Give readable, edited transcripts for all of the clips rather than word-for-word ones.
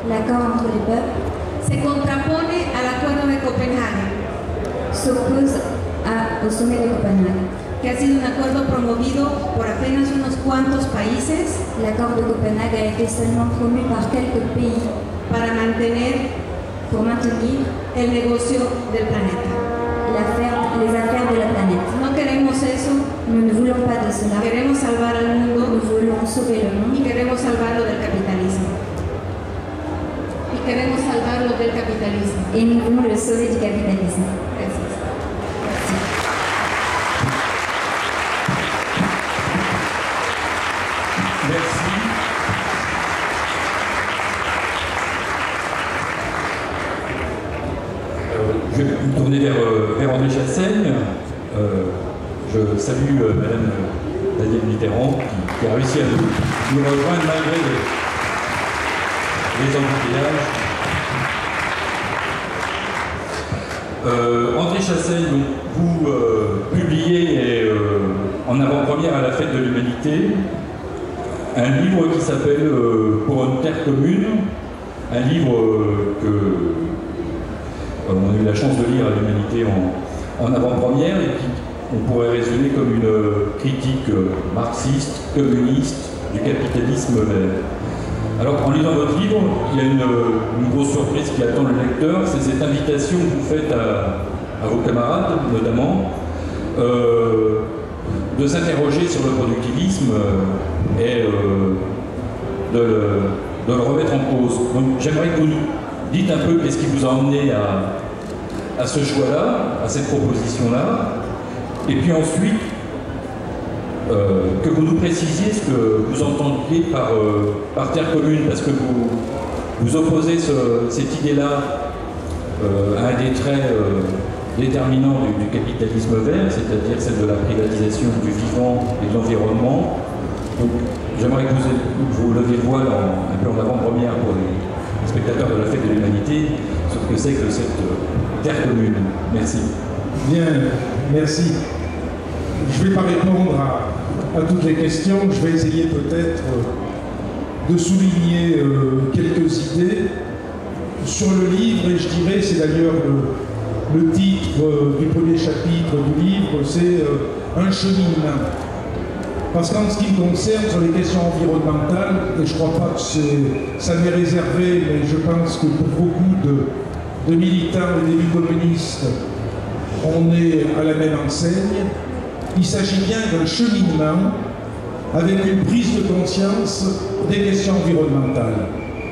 l'accord entre les peuples, se contrapone al Acuerdo de Copenhague, s'oppose au sommet de Copenhague. que ha sido un acuerdo promovido por apenas unos cuantos países L'accord de Copenhague a été seulement promu par quelques pays para mantener pour maintenir el negocio del planeta. les affaires de la planète. No queremos eso, Nous ne voulons pas de cela. queremos salvar al Nous mundo voulons sauver le y monde queremos salvarlo del capitalismo. Y queremos salvarlo del capitalismo. et nous voulons le sauver du capitalisme. Gracias. Merci. Je vais me tourner vers André Chassaigne. Je salue Madame Danielle Mitterrand qui a réussi à nous rejoindre malgré les embouteillages. André Chassaigne, donc, vous publiez en avant-première à la Fête de l'Humanité un livre qui s'appelle Pour une terre commune, un livre que on a eu la chance de lire à l'Humanité en avant-première et qui on pourrait résumer comme une critique marxiste, communiste du capitalisme vert. Alors en lisant votre livre, il y a une grosse surprise qui attend le lecteur, c'est cette invitation que vous faites à vos camarades notamment de s'interroger sur le productivisme et de le remettre en cause. Donc j'aimerais que vous nous dites un peu qu'est-ce qui vous a emmené à ce choix-là, à cette proposition-là, et puis ensuite que vous nous précisiez ce que vous entendiez par terre commune, parce que vous opposez cette idée-là à un des traits déterminants du capitalisme vert, c'est-à-dire celle de la privatisation du vivant et de l'environnement. Donc j'aimerais que vous leviez le voile un peu en avant-première pour les spectateurs de la Fête de l'Humanité sur ce que c'est que cette terre commune. Merci. Bien, merci. Je ne vais pas répondre à toutes les questions, je vais essayer peut-être de souligner quelques idées sur le livre, et je dirais, c'est d'ailleurs le titre du premier chapitre du livre, c'est un cheminement. Parce qu'en ce qui me concerne, sur les questions environnementales, et je ne crois pas que ça m'est réservé, mais je pense que pour beaucoup de militants et d'élus communistes, on est à la même enseigne. Il s'agit bien d'un cheminement avec une prise de conscience des questions environnementales.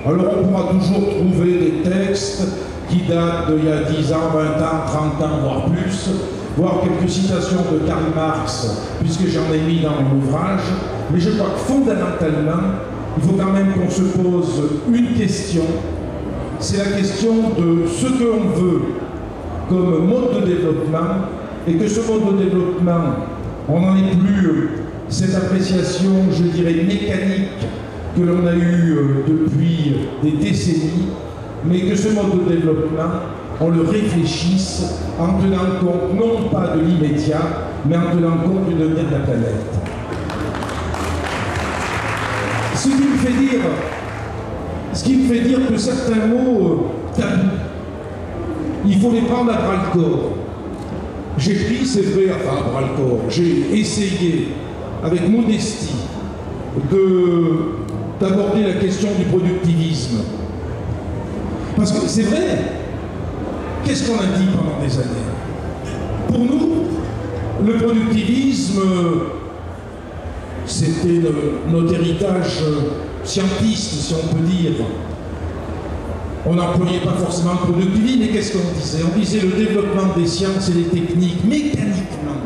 Alors on pourra toujours trouver des textes qui datent d'il y a 10 ans, 20 ans, 30 ans, voire plus, voire quelques citations de Karl Marx, puisque j'en ai mis dans mon ouvrage, mais je crois que fondamentalement, il faut quand même qu'on se pose une question, c'est la question de ce que l'on veut comme mode de développement, et que ce mode de développement, on n'en est plus cette appréciation, je dirais, mécanique que l'on a eue depuis des décennies, mais que ce mode de développement, on le réfléchisse en tenant compte non pas de l'immédiat, mais en tenant compte du devenir de la planète. Ce qui me fait dire que certains mots tabous, il faut les prendre à bras-le-corps. J'ai pris, c'est vrai, enfin à bras-le-corps, j'ai essayé, avec modestie, d'aborder la question du productivisme. Parce que c'est vrai, qu'est-ce qu'on a dit pendant des années? Pour nous, le productivisme, c'était notre héritage scientiste, si on peut dire. On n'employait pas forcément le productivisme, mais qu'est-ce qu'on disait? On disait le développement des sciences et des techniques, mécaniquement,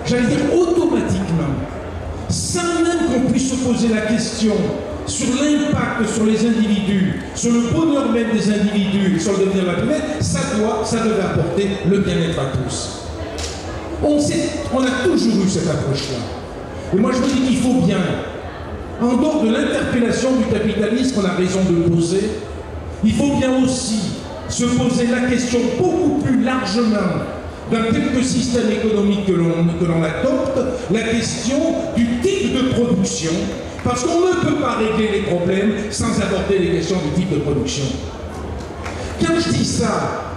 j'allais dire automatiquement, sans même qu'on puisse se poser la question sur l'impact sur les individus, sur le bonheur même des individus, sur le devenir de la planète, ça devait apporter le bien-être à tous. On a toujours eu cette approche-là. Et moi je me dis qu'il faut bien, en dehors de l'interpellation du capitalisme qu'on a raison de poser, il faut bien aussi se poser la question beaucoup plus largement dans quelques systèmes économiques que l'on adopte, la question du type de production Parce qu'on ne peut pas régler les problèmes sans aborder les questions du type de production. Quand je dis ça,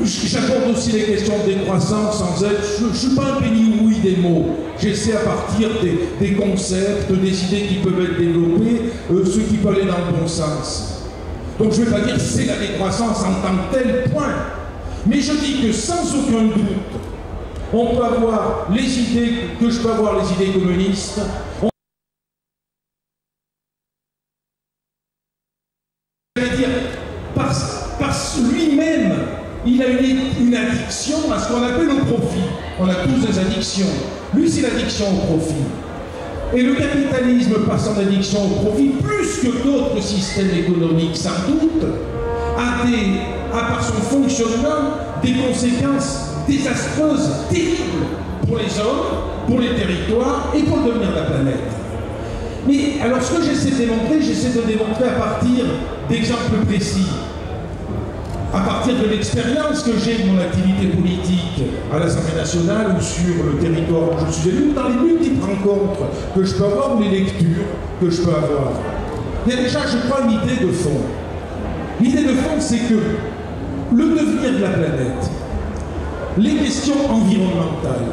j'aborde aussi les questions de décroissance sans être... Je ne suis pas un péniouille des mots. J'essaie à partir des concepts, des idées qui peuvent être développées, ce qui peut aller dans le bon sens. Donc je ne vais pas dire que c'est la décroissance en tant que tel point. Mais je dis que sans aucun doute, on peut avoir les idées, que je peux avoir les idées communistes. J'allais dire, parce lui-même, il a une addiction à ce qu'on appelle le profit. On a tous des addictions. Lui, c'est l'addiction au profit. Et le capitalisme, par son addiction au profit, plus que d'autres systèmes économiques, sans doute, a par son fonctionnement des conséquences désastreuses, terribles pour les hommes, pour les territoires et pour le devenir de la planète. Mais alors ce que j'essaie de démontrer à partir d'exemples précis, à partir de l'expérience que j'ai de mon activité politique à l'Assemblée nationale ou sur le territoire où je suis élu, dans les multiples rencontres que je peux avoir ou les lectures que je peux avoir. Il y a déjà, je crois, une idée de fond. L'idée de fond, c'est que le devenir de la planète, les questions environnementales,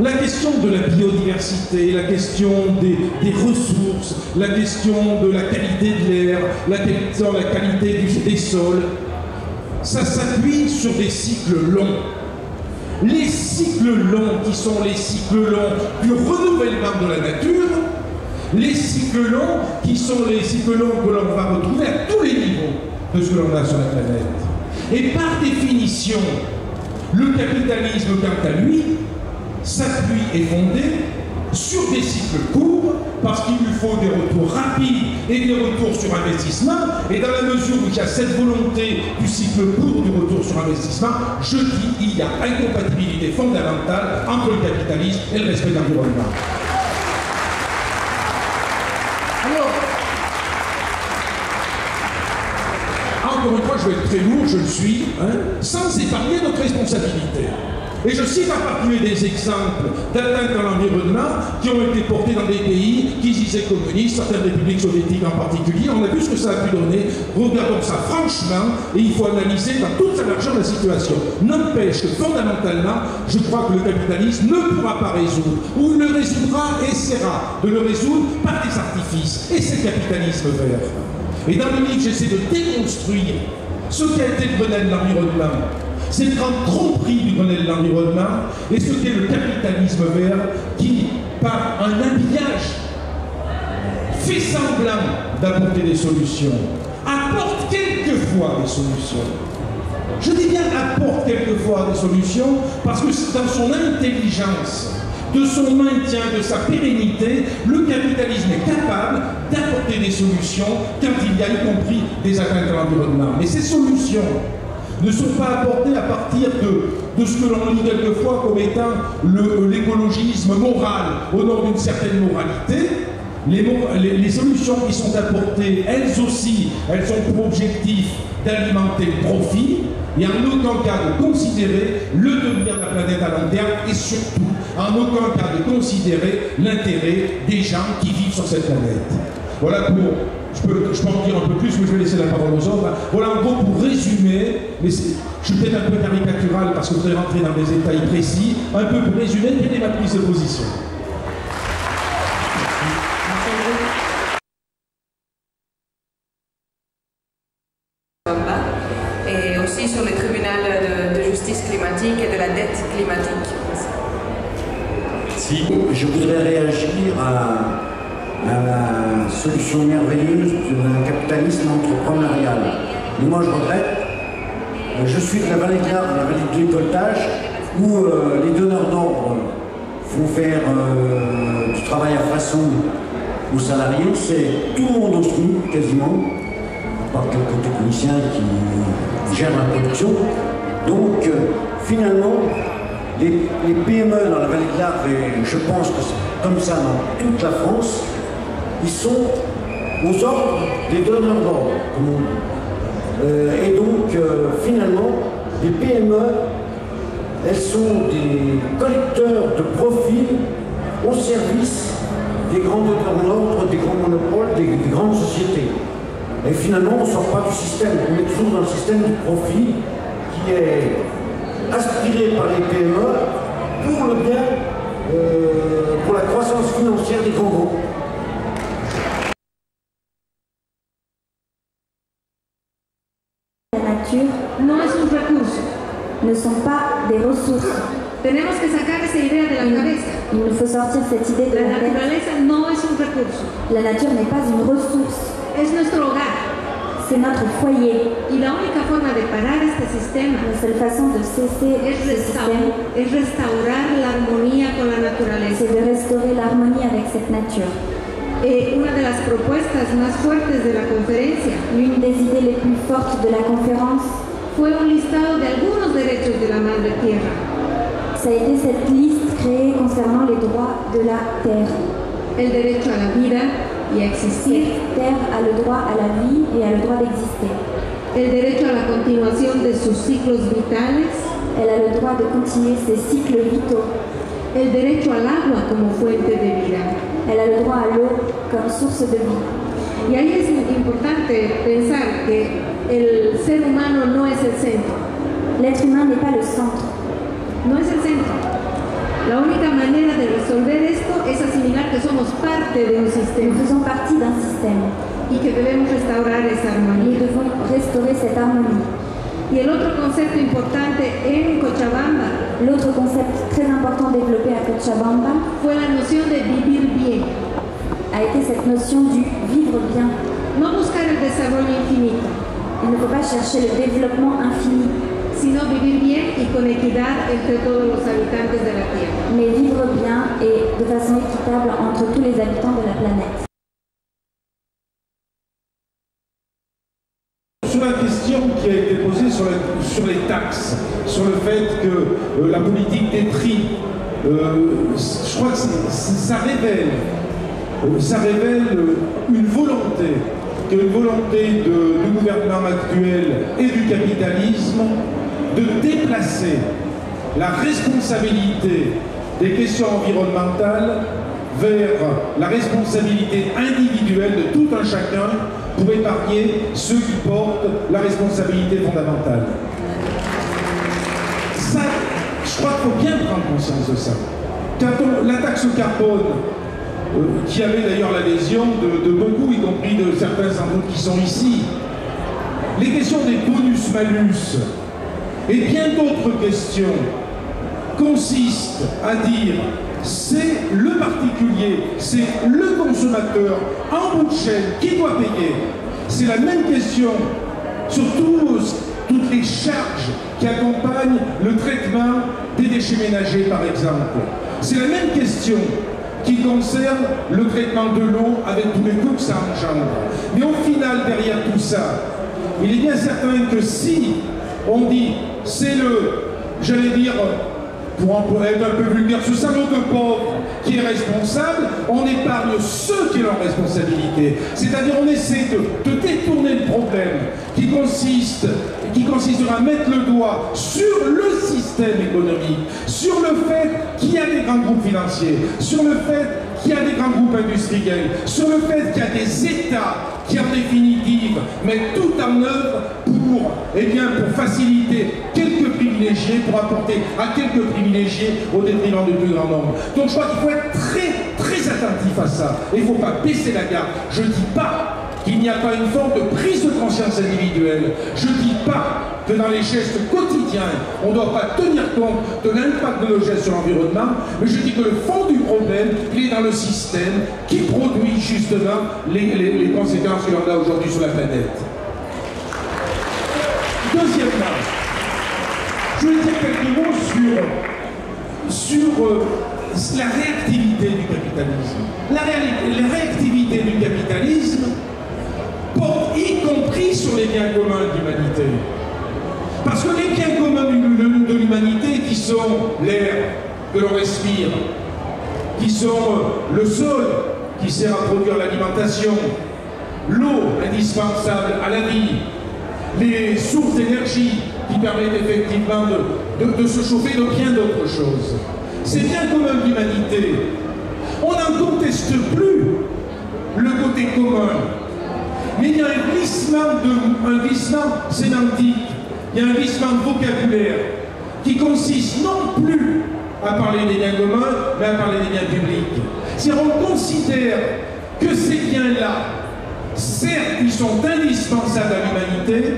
la question de la biodiversité, la question des ressources, la question de la qualité de l'air, la question de la qualité des sols, ça s'appuie sur des cycles longs. Les cycles longs qui sont les cycles longs du renouvellement de la nature, les cycles longs qui sont les cycles longs que l'on va retrouver à tous les niveaux de ce que l'on a sur la planète. Et par définition, le capitalisme, quant à lui, s'appuie et fondé sur des cycles courts, parce qu'il lui faut des retours rapides et des retours sur investissement. Et dans la mesure où il y a cette volonté du cycle court du retour sur investissement, je dis qu'il y a incompatibilité fondamentale entre le capitalisme et le respect de l'environnement. Alors, encore une fois, je vais être très lourd, je le suis, sans épargner notre responsabilité. Et je cite en particulier des exemples d'atteintes à l'environnement qui ont été portés dans des pays qui disaient communistes, certaines républiques soviétiques en particulier. On a vu ce que ça a pu donner. Regardons ça franchement et il faut analyser dans toute sa largeur la situation. N'empêche que fondamentalement, je crois que le capitalisme ne pourra pas résoudre, ou il le résoudra et essaiera de le résoudre par des artifices. Et c'est le capitalisme vert. Et dans le livre, j'essaie de déconstruire ce qu'a été le Grenelle de l'environnement. C'est le grand tromperie du Grenelle de l'environnement et ce qu'est le capitalisme vert qui, par un habillage, fait semblant d'apporter des solutions, apporte quelquefois des solutions. Je dis bien apporte quelquefois des solutions parce que dans son intelligence, de son maintien, de sa pérennité, le capitalisme est capable d'apporter des solutions quand il y a y compris des atteintes à l'environnement. Mais ces solutions ne sont pas apportées à partir de ce que l'on lit quelquefois comme étant l'écologisme moral au nom d'une certaine moralité. Les solutions qui sont apportées, elles aussi, elles ont pour objectif d'alimenter le profit et en aucun cas de considérer le devenir de la planète à long terme et surtout en aucun cas de considérer l'intérêt des gens qui vivent sur cette planète. Voilà pour... Je peux en dire un peu plus, mais je vais laisser la parole aux autres. Voilà en gros pour résumer, mais je suis peut-être un peu caricatural parce que vous allez rentrer dans des détails précis, un peu pour résumer quelle est ma prise de position. Et aussi sur le tribunal de justice climatique et de la dette climatique. Si. Je voudrais réagir à la solution merveilleuse d'un capitalisme entrepreneurial. Et moi je regrette, je suis de la vallée de l'Arve, la vallée du récoltage, où les donneurs d'ordre font faire du travail à façon aux salariés, c'est tout le monde au SMIC quasiment, à part quelques techniciens qui gèrent la production. Donc finalement, les PME dans la vallée de l'Arve, et je pense que c'est comme ça dans toute la France, ils sont aux ordres des donneurs d'ordre, comme on dit. Et donc, finalement, les PME, elles sont des collecteurs de profits au service des grands donneurs d'ordre, des grands monopoles, des grandes sociétés. Et finalement, on ne sort pas du système. On est toujours dans le système du profit qui est aspiré par les PME pour le bien, pour la croissance financière des grands groupes. La nature no es un recurso. ne sont pas des ressources. Tenemos que sacar esa idea de la cabeza. Il nous faut sortir cette idée de La la tête. naturaleza no es un recurso, La nature n'est pas une ressource, es nuestro hogar. c'est notre foyer. Y la única forma de parar este sistema La seule façon de cesser es, ce système, es restaurar la armonía con la naturaleza. c'est de restaurer l'harmonie avec cette nature. Una de las propuestas más fuertes de la conferencia L'une des idées les plus fortes de la conférence, fue un listado de algunos derechos de la madre tierra. ça a été cette liste créée concernant les droits de la terre. El derecho a la vida y a existir, Cette terre a le droit à la vie et a le droit d'exister. el derecho a la continuación de sus ciclos vitales, Elle a le droit de continuer ses cycles vitaux. el derecho al agua como fuente de vida. Elle a le droit à l'eau comme source de vie. Y ahí es importante pensar que el ser humano no es el centro, L'être humain n'est pas le centre. no es el centro. La única manera de resolver esto es asimilar que somos parte de un Nous sistema faisons partie d'un système. y que debemos restaurar esa Nous armonía. devons restaurer cette harmonie. Y el otro concepto importante en Cochabamba L'autre concept très important développé à Cochabamba fue la noción de vivir bien, a été cette notion du vivre bien. no buscar el desarrollo infinito, Il ne faut pas chercher le développement infini, sino vivir bien y con equidad entre todos los habitantes de la Tierra. mais vivre bien et de façon équitable entre tous les habitants de la planète. Sur la question qui a été posée sur les taxes, sur le fait que la politique des prix, je crois que ça révèle une volonté du gouvernement actuel et du capitalisme de déplacer la responsabilité des questions environnementales vers la responsabilité individuelle de tout un chacun pour épargner ceux qui portent la responsabilité fondamentale. Ça, je crois qu'il faut bien prendre conscience de ça. Quand la taxe carbone, qui avait d'ailleurs l'adhésion de beaucoup, y compris de certains sans doute qui sont ici, les questions des bonus-malus et bien d'autres questions consistent à dire c'est le particulier, c'est le consommateur en bout de chaîne qui doit payer. C'est la même question sur toutes les charges qui accompagnent le traitement des déchets ménagers, par exemple. C'est la même question qui concerne le traitement de l'eau avec tous les coûts que ça engendre. Mais au final, derrière tout ça, il est bien certain que si on dit c'est j'allais dire, pour être un peu vulgaire, ce salaud de pauvre qui est responsable, on épargne ceux qui ont leur responsabilité. C'est-à-dire on essaie de détourner le problème qui consistera à mettre le doigt sur le système économique, sur le fait qu'il y a des grands groupes financiers, sur le fait qu'il y a des grands groupes industriels, sur le fait qu'il y a des États qui en définitive mettent tout en œuvre pour faciliter quelques privilégiés, pour apporter à quelques privilégiés au détriment du plus grand nombre. Donc je crois qu'il faut être très très attentif à ça. Et il ne faut pas baisser la garde. Je ne dis pas qu'il n'y a pas une forme de prise de conscience individuelle. Je ne dis pas que dans les gestes quotidiens, on ne doit pas tenir compte de l'impact de nos gestes sur l'environnement, mais je dis que le fond du problème, il est dans le système qui produit justement les conséquences que l'on a aujourd'hui sur la planète. Deuxièmement, je vais dire quelques mots sur la réactivité du capitalisme. La réactivité du capitalisme porte y compris sur les biens communs de l'humanité. Parce que les biens communs de l'humanité, qui sont l'air que l'on respire, qui sont le sol qui sert à produire l'alimentation, l'eau indispensable à la vie, les sources d'énergie qui permettent effectivement de se chauffer, de bien d'autres choses. Ces biens communs de l'humanité, on n'en conteste plus commun. Mais il y a un glissement sémantique, il y a un glissement de vocabulaire qui consiste non plus à parler des biens communs, mais à parler des biens publics. C'est-à-dire on considère que ces biens-là, certes, ils sont indispensables à l'humanité,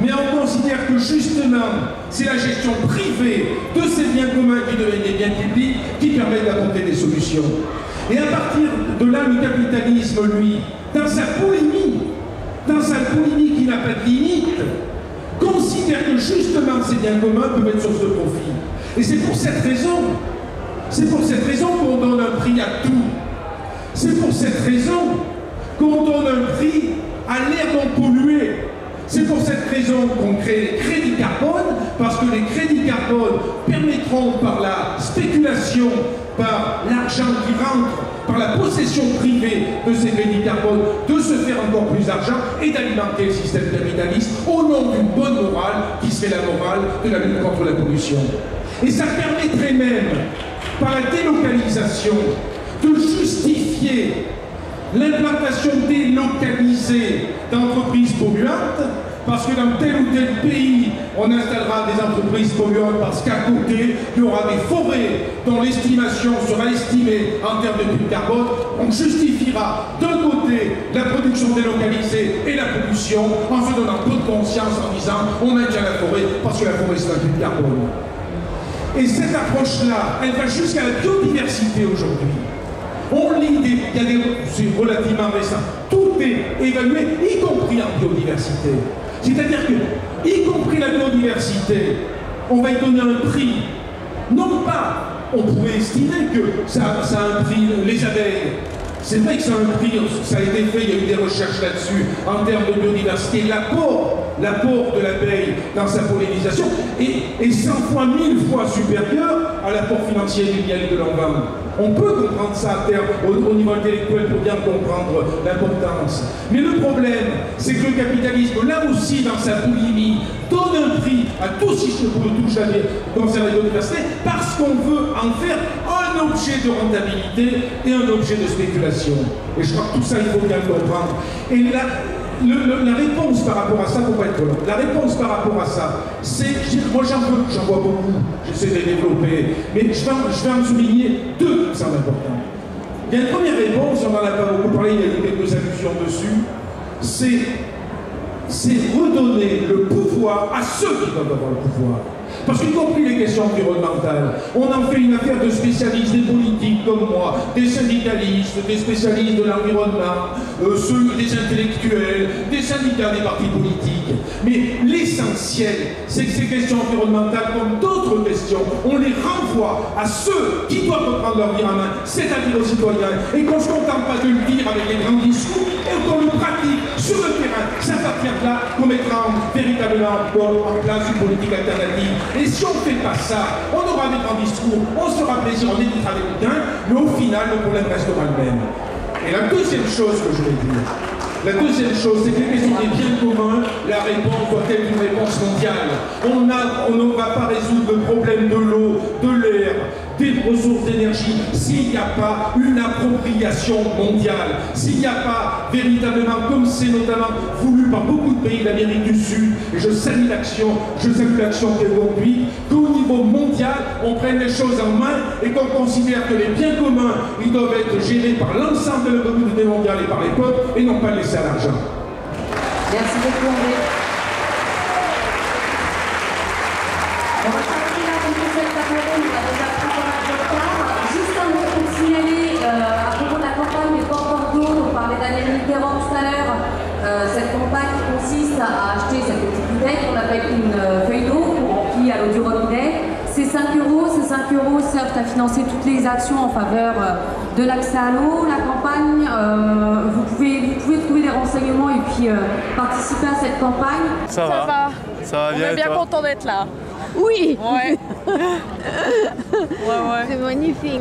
mais on considère que justement, c'est la gestion privée de ces biens communs qui deviennent des biens publics qui permettent d'apporter des solutions. Et à partir de là, le capitalisme, lui, dans sa polémique qui n'a pas de limite, considère que justement ces biens communs peuvent être source de profit. Et c'est pour cette raison qu'on donne un prix à tout. C'est pour cette raison qu'on donne un prix à l'air non pollué. C'est pour cette raison qu'on crée les crédits carbone, parce que les crédits carbone permettront par la spéculation, par l'argent qui rentre, par la possession privée de ces crédits carbone, de se faire encore plus d'argent et d'alimenter le système capitaliste au nom d'une bonne morale qui serait la morale de la lutte contre la pollution. Et ça permettrait même, par la délocalisation, de justifier l'implantation délocalisée d'entreprises polluantes, parce que dans tel ou tel pays, on installera des entreprises polluantes parce qu'à côté, il y aura des forêts dont l'estimation sera estimée en termes de puits de carbone. On justifiera d'un côté la production délocalisée et la pollution en se donnant peu de conscience en disant on maintient la forêt parce que la forêt c'est un puits de carbone. Et cette approche-là, elle va jusqu'à la biodiversité aujourd'hui. On lit c'est relativement récent, tout est évalué, y compris en biodiversité. C'est-à-dire que, y compris la biodiversité, on va y donner un prix. Non pas, on pourrait estimer que ça a un prix, les abeilles. C'est vrai que ça a un prix, ça a été fait, il y a eu des recherches là-dessus, en termes de biodiversité. L'apport de l'abeille dans sa pollinisation est 100 fois, 1000 fois supérieur à l'apport financier du miel et de l'envin. On peut comprendre ça à terme, au niveau intellectuel, pour bien comprendre l'importance. Mais le problème, c'est que le capitalisme, là aussi, dans sa boulimie, donne un prix à tout ce qui touche à conserver la biodiversité, parce qu'on veut en faire un objet de rentabilité et un objet de spéculation. Et je crois que tout ça, il faut bien le comprendre. Et là, la réponse par rapport à ça, pour pas être long, la réponse par rapport à ça, c'est, moi j'en vois beaucoup, j'essaie de les développer, mais je vais en souligner deux qui sont importants. Il y a une première réponse, on n'en a pas beaucoup parlé, il y a eu quelques allusions dessus, c'est redonner le pouvoir à ceux qui doivent avoir le pouvoir. Parce qu'y compris les questions environnementales, on en fait une affaire de spécialistes des politiques comme moi, des syndicalistes, des spécialistes de l'environnement, ceux des intellectuels, des syndicats des partis politiques. Mais l'essentiel, c'est que ces questions environnementales, comme d'autres questions, on les renvoie à ceux qui doivent reprendre leur vie en main, c'est-à-dire aux citoyens, et qu'on ne se contente pas de le dire avec les grands discours, et qu'on le pratique sur le terrain. C'est à partir de là qu'on mettra véritablement en place une politique alternative. Et si on ne fait pas ça, on aura des grands discours, on se fera plaisir, on évitera les bouquins, mais au final, le problème restera le même. Et la deuxième chose que je vais dire, c'est que les questions des biens communs, la réponse doit être une réponse mondiale. On ne va pas résoudre le problème de l'eau, de l'air, des ressources d'énergie, s'il n'y a pas une appropriation mondiale, s'il n'y a pas véritablement, comme c'est notamment voulu par beaucoup de pays d'Amérique du Sud, et je salue l'action qui est conduite, qu'au niveau mondial, on prenne les choses en main et qu'on considère que les biens communs, ils doivent être gérés par l'ensemble de la communauté mondiale et par les peuples, et non pas laissés à l'argent. Merci beaucoup, André. On va s'arrêter là pour cette table ronde, on a déjà pris pas mal de retard. Juste un mot pour signaler, à propos de la campagne des ports Bordeaux, on parlait d'Anne Mitterrand tout à l'heure, cette campagne qui consiste à acheter cette petite bouteille qu'on appelle une feuille d'eau qui à l'eau du robinet. C'est 5 €, ces 5 € servent à financer toutes les actions en faveur de l'accès à l'eau. La campagne, vous pouvez trouver des renseignements et puis participer à cette campagne. Ça va bien. On est bien content d'être là. Oui. Ouais. C'est magnifique.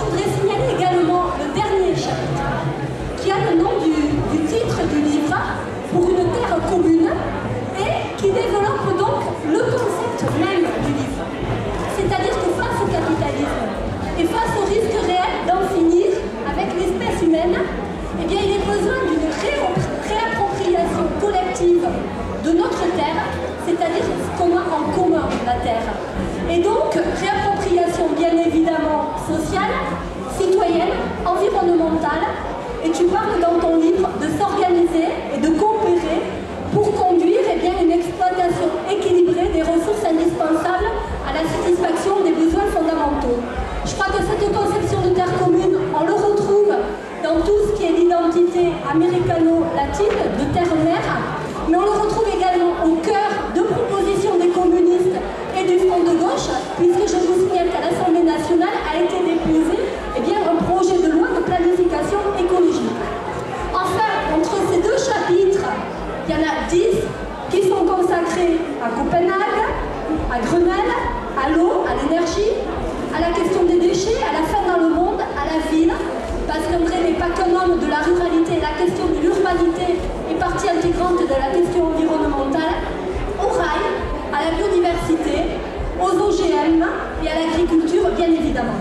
voudrais signaler également le dernier chapitre, qui a le nom du titre du livre, Pour une terre commune, et qui développe donc le concept même du livre. C'est-à-dire que face au capitalisme et face au risque réel d'en finir avec l'espèce humaine, eh bien, il est besoin d'une réappropriation collective de notre terre, c'est-à-dire ce qu'on a en commun, la terre. Et donc, réappropriation bien évidemment sociale, citoyenne, environnementale, et tu parles dans ton livre de s'organiser et de coopérer pour conduire une exploitation équilibrée des ressources indispensables à la satisfaction des besoins fondamentaux. Je crois que cette conception de terre commune, on le retrouve dans tout ce qui est l'identité américano-latine, de terre-mère, mais on le retrouve également au cœur de propositions des communistes et du Front de gauche, puisque je vous signale qu'à l'Assemblée nationale a été déposé un projet de loi de planification écologique. Enfin, entre ces deux chapitres, il y en a 10 qui sont consacrés à Copenhague, à Grenelle, à l'eau, à l'énergie, à la question des déchets, à la faim dans le monde, à la ville, parce qu'André n'est pas qu'un homme de la ruralité, la question de l'urbanité est partie intégrante de la question environnementale, au rail, à la biodiversité, aux OGM et à l'agriculture, bien évidemment.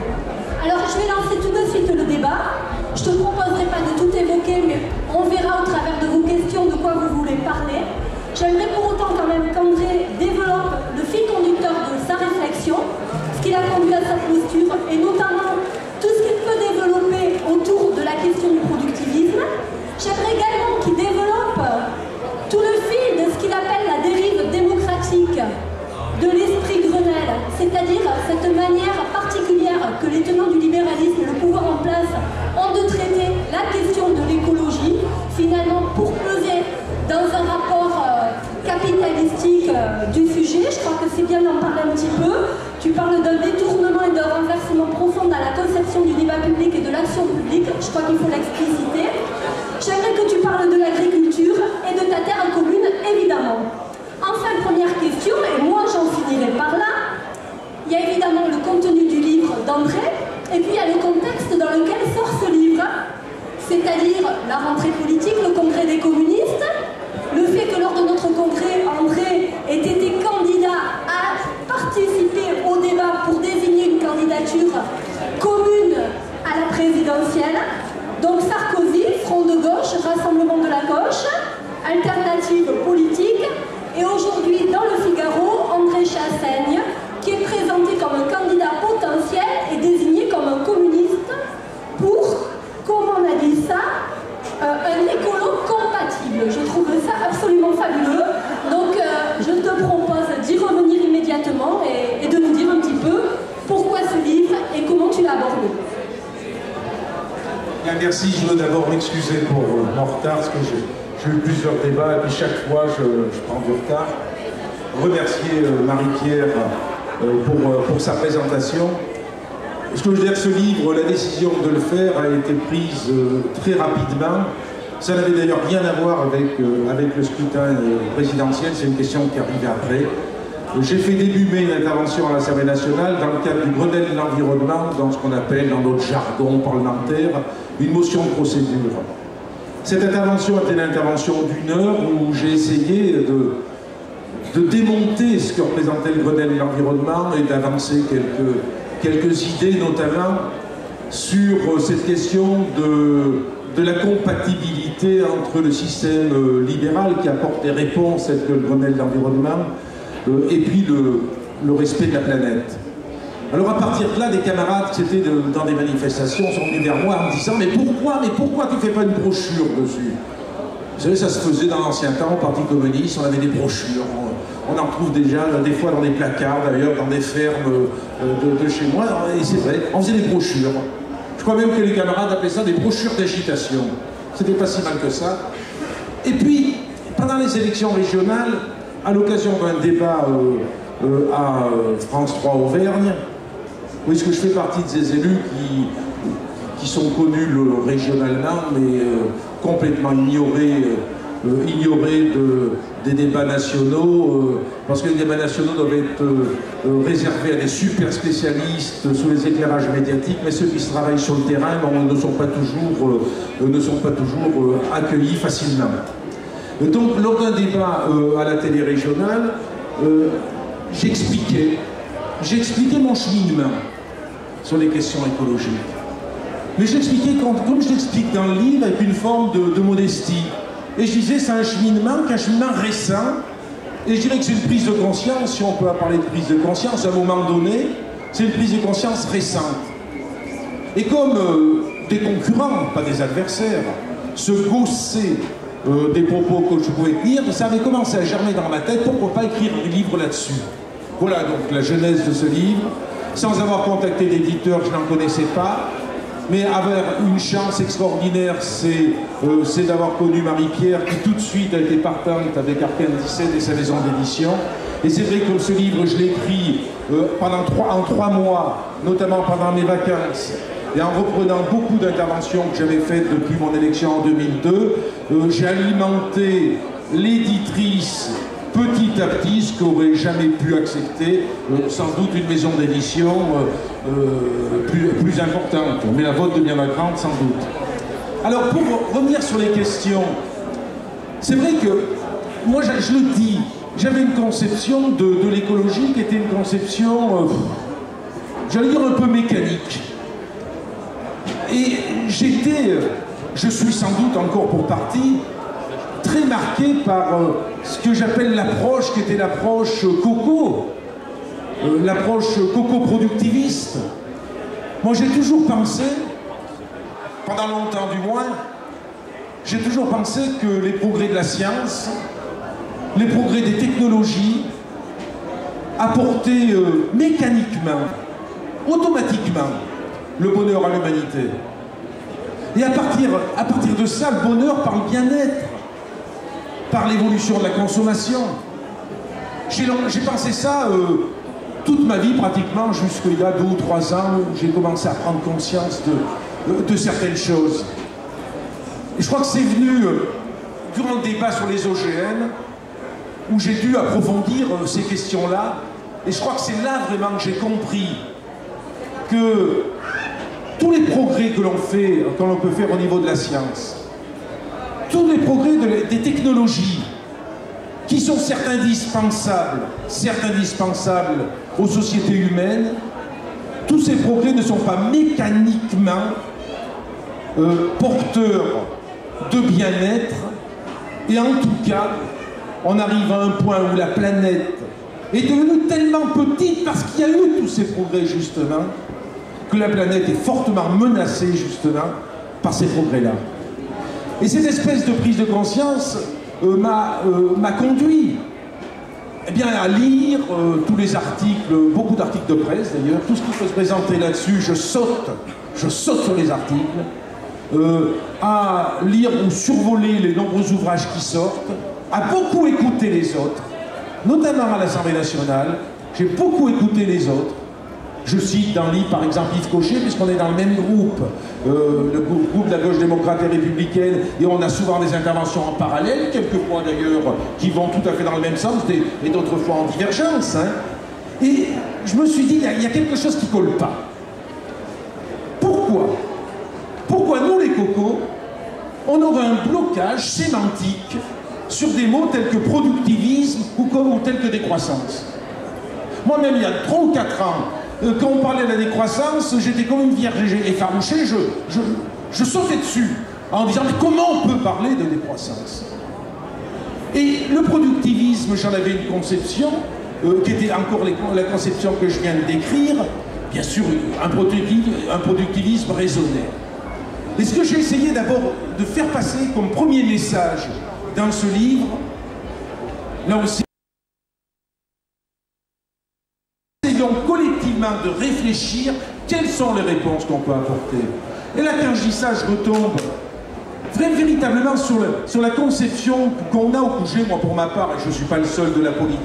Alors je vais lancer tout de suite le débat. Je ne te proposerai pas de tout évoquer, mais on verra au travers de vos questions de quoi vous voulez parler. J'aimerais pour autant quand même qu'André développe le fil conducteur de sa réflexion, ce qui l'a conduit à sa posture, et notamment tout ce qu'il peut développer autour de la question du productivisme. J'aimerais également qu'il développe tout le fil de ce qu'il appelle la dérive démocratique de l'esprit Grenelle, c'est-à-dire cette manière particulière que les tenants du libéralisme et le pouvoir en place ont de traiter la question de l'écologie, finalement pour peser dans un rapport capitalistique du sujet. Je crois que c'est bien d'en parler un petit peu. Tu parles d'un détournement et d'un renversement profond dans la conception du débat public et de l'action publique. Je crois qu'il faut l'expliciter. J'aimerais que tu parles de l'agriculture et de ta terre commune, évidemment. Enfin, première question, et moi j'en finirai par là, il y a évidemment le contenu du livre d'André, et puis il y a le contexte dans lequel sort ce livre, c'est-à-dire la rentrée politique, le congrès des communistes, le fait que lors de notre congrès, André ait été candidat à participer au débat pour désigner une candidature commune à la présidentielle, donc Sarkozy, Front de gauche, Rassemblement de la gauche, alternative politique. Et aujourd'hui, dans le Figaro, André Chassaigne, qui est présenté comme un candidat potentiel et désigné comme un communiste pour, comme on a dit ça, un écolo compatible. Je trouve ça absolument fabuleux. Donc, je te propose d'y revenir immédiatement et de nous dire un petit peu pourquoi ce livre et comment tu l'as abordé. Bien, merci. Je veux d'abord m'excuser pour mon retard, parce que j'ai eu plusieurs débats et puis chaque fois je prends du retard. Remercier Marie-Pierre pour sa présentation. Ce que je veux dire, ce livre, la décision de le faire a été prise très rapidement. Ça n'avait d'ailleurs rien à voir avec le scrutin présidentiel, c'est une question qui arrivait après. J'ai fait début mai une intervention à l'Assemblée nationale dans le cadre du Grenelle de l'environnement, dans ce qu'on appelle, dans notre jargon parlementaire, une motion de procédure. Cette intervention était une intervention d'1 heure où j'ai essayé de démonter ce que représentait le Grenelle de l'environnement et d'avancer quelques idées, notamment sur cette question de la compatibilité entre le système libéral qui apporte des réponses telles que le Grenelle de l'environnement et puis le respect de la planète. Alors à partir de là, des camarades qui étaient dans des manifestations sont venus vers moi en me disant « Mais pourquoi tu ne fais pas une brochure dessus ?» Vous savez, ça se faisait dans l'ancien temps, au Parti communiste, on avait des brochures. On en trouve déjà, des fois dans des placards d'ailleurs, dans des fermes de chez moi. Et c'est vrai, on faisait des brochures. Je crois même que les camarades appelaient ça des brochures d'agitation. C'était pas si mal que ça. Et puis, pendant les élections régionales, à l'occasion d'un débat à France 3 Auvergne, parce que je fais partie de ces élus qui sont connus régionalement, mais complètement ignorés ignorer des débats nationaux, parce que les débats nationaux doivent être réservés à des super spécialistes sous les éclairages médiatiques, mais ceux qui travaillent sur le terrain ne sont pas toujours accueillis facilement. Donc, lors d'un débat à la télé régionale, j'expliquais mon cheminement sur les questions écologiques. Mais j'expliquais, comme je l'explique dans le livre, avec une forme de modestie. Et je disais, c'est un cheminement récent. Et je dirais que c'est une prise de conscience, si on peut parler de prise de conscience, à un moment donné, c'est une prise de conscience récente. Et comme des concurrents, pas des adversaires, se gaussaient des propos que je pouvais tenir, ça avait commencé à germer dans ma tête, pourquoi pas écrire un livre là-dessus. Voilà donc la genèse de ce livre, sans avoir contacté d'éditeur, je n'en connaissais pas, mais avec une chance extraordinaire, c'est d'avoir connu Marie-Pierre, qui tout de suite a été partante avec Arcane 17 et sa maison d'édition. Et c'est vrai que ce livre, je l'ai écrit en 3 mois, notamment pendant mes vacances, et en reprenant beaucoup d'interventions que j'avais faites depuis mon élection en 2002, j'ai alimenté l'éditrice petit à petit, ce qu'aurait jamais pu accepter sans doute une maison d'édition plus importante, mais la vôtre deviendra grande sans doute. Alors pour revenir sur les questions, c'est vrai que moi je le dis, j'avais une conception de l'écologie qui était une conception, j'allais dire un peu mécanique. Et je suis sans doute encore pour partie, très marqué par ce que j'appelle l'approche qui était l'approche coco, l'approche coco-productiviste. Moi j'ai toujours pensé, pendant longtemps du moins, j'ai toujours pensé que les progrès de la science, les progrès des technologies apportaient mécaniquement, automatiquement, le bonheur à l'humanité. Et à partir de ça, le bonheur par le bien-être, par l'évolution de la consommation. J'ai pensé ça toute ma vie pratiquement, jusqu'il y a 2 ou 3 ans, où j'ai commencé à prendre conscience de certaines choses. Et je crois que c'est venu durant le débat sur les OGM, où j'ai dû approfondir ces questions-là. Et je crois que c'est là vraiment que j'ai compris que tous les progrès que l'on peut faire au niveau de la science, tous les progrès des technologies, qui sont certes indispensables aux sociétés humaines, tous ces progrès ne sont pas mécaniquement porteurs de bien-être, et en tout cas, on arrive à un point où la planète est devenue tellement petite, parce qu'il y a eu tous ces progrès justement, que la planète est fortement menacée justement par ces progrès-là. Et cette espèce de prise de conscience m'a conduit à lire tous les articles, beaucoup d'articles de presse d'ailleurs, tout ce qui peut se présenter là-dessus, je saute sur les articles, à lire ou survoler les nombreux ouvrages qui sortent, à beaucoup écouter les autres, notamment à l'Assemblée nationale, j'ai beaucoup écouté les autres. Je cite dans le livre, par exemple, Yves Cochet, puisqu'on est dans le même groupe, le groupe de la gauche démocrate et républicaine, et on a souvent des interventions en parallèle, quelquefois d'ailleurs, qui vont tout à fait dans le même sens, et d'autres fois en divergence. Hein. Et je me suis dit, il y a quelque chose qui ne colle pas. Pourquoi nous, les cocos, on aurait un blocage sémantique sur des mots tels que productivisme ou tels que décroissance? Moi-même, il y a 3 ou 4 ans, quand on parlait de la décroissance, j'étais comme une vierge effarouchée, je sautais dessus en disant mais comment on peut parler de décroissance? Et le productivisme, j'en avais une conception qui était encore la conception que je viens de décrire, bien sûr un productivisme raisonné. Et ce que j'ai essayé d'abord de faire passer comme premier message dans ce livre, là aussi, collectivement de réfléchir quelles sont les réponses qu'on peut apporter. Et là, quand je dis ça, je retombe véritablement sur la conception qu'on a au QG, moi pour ma part, et je ne suis pas le seul de la politique.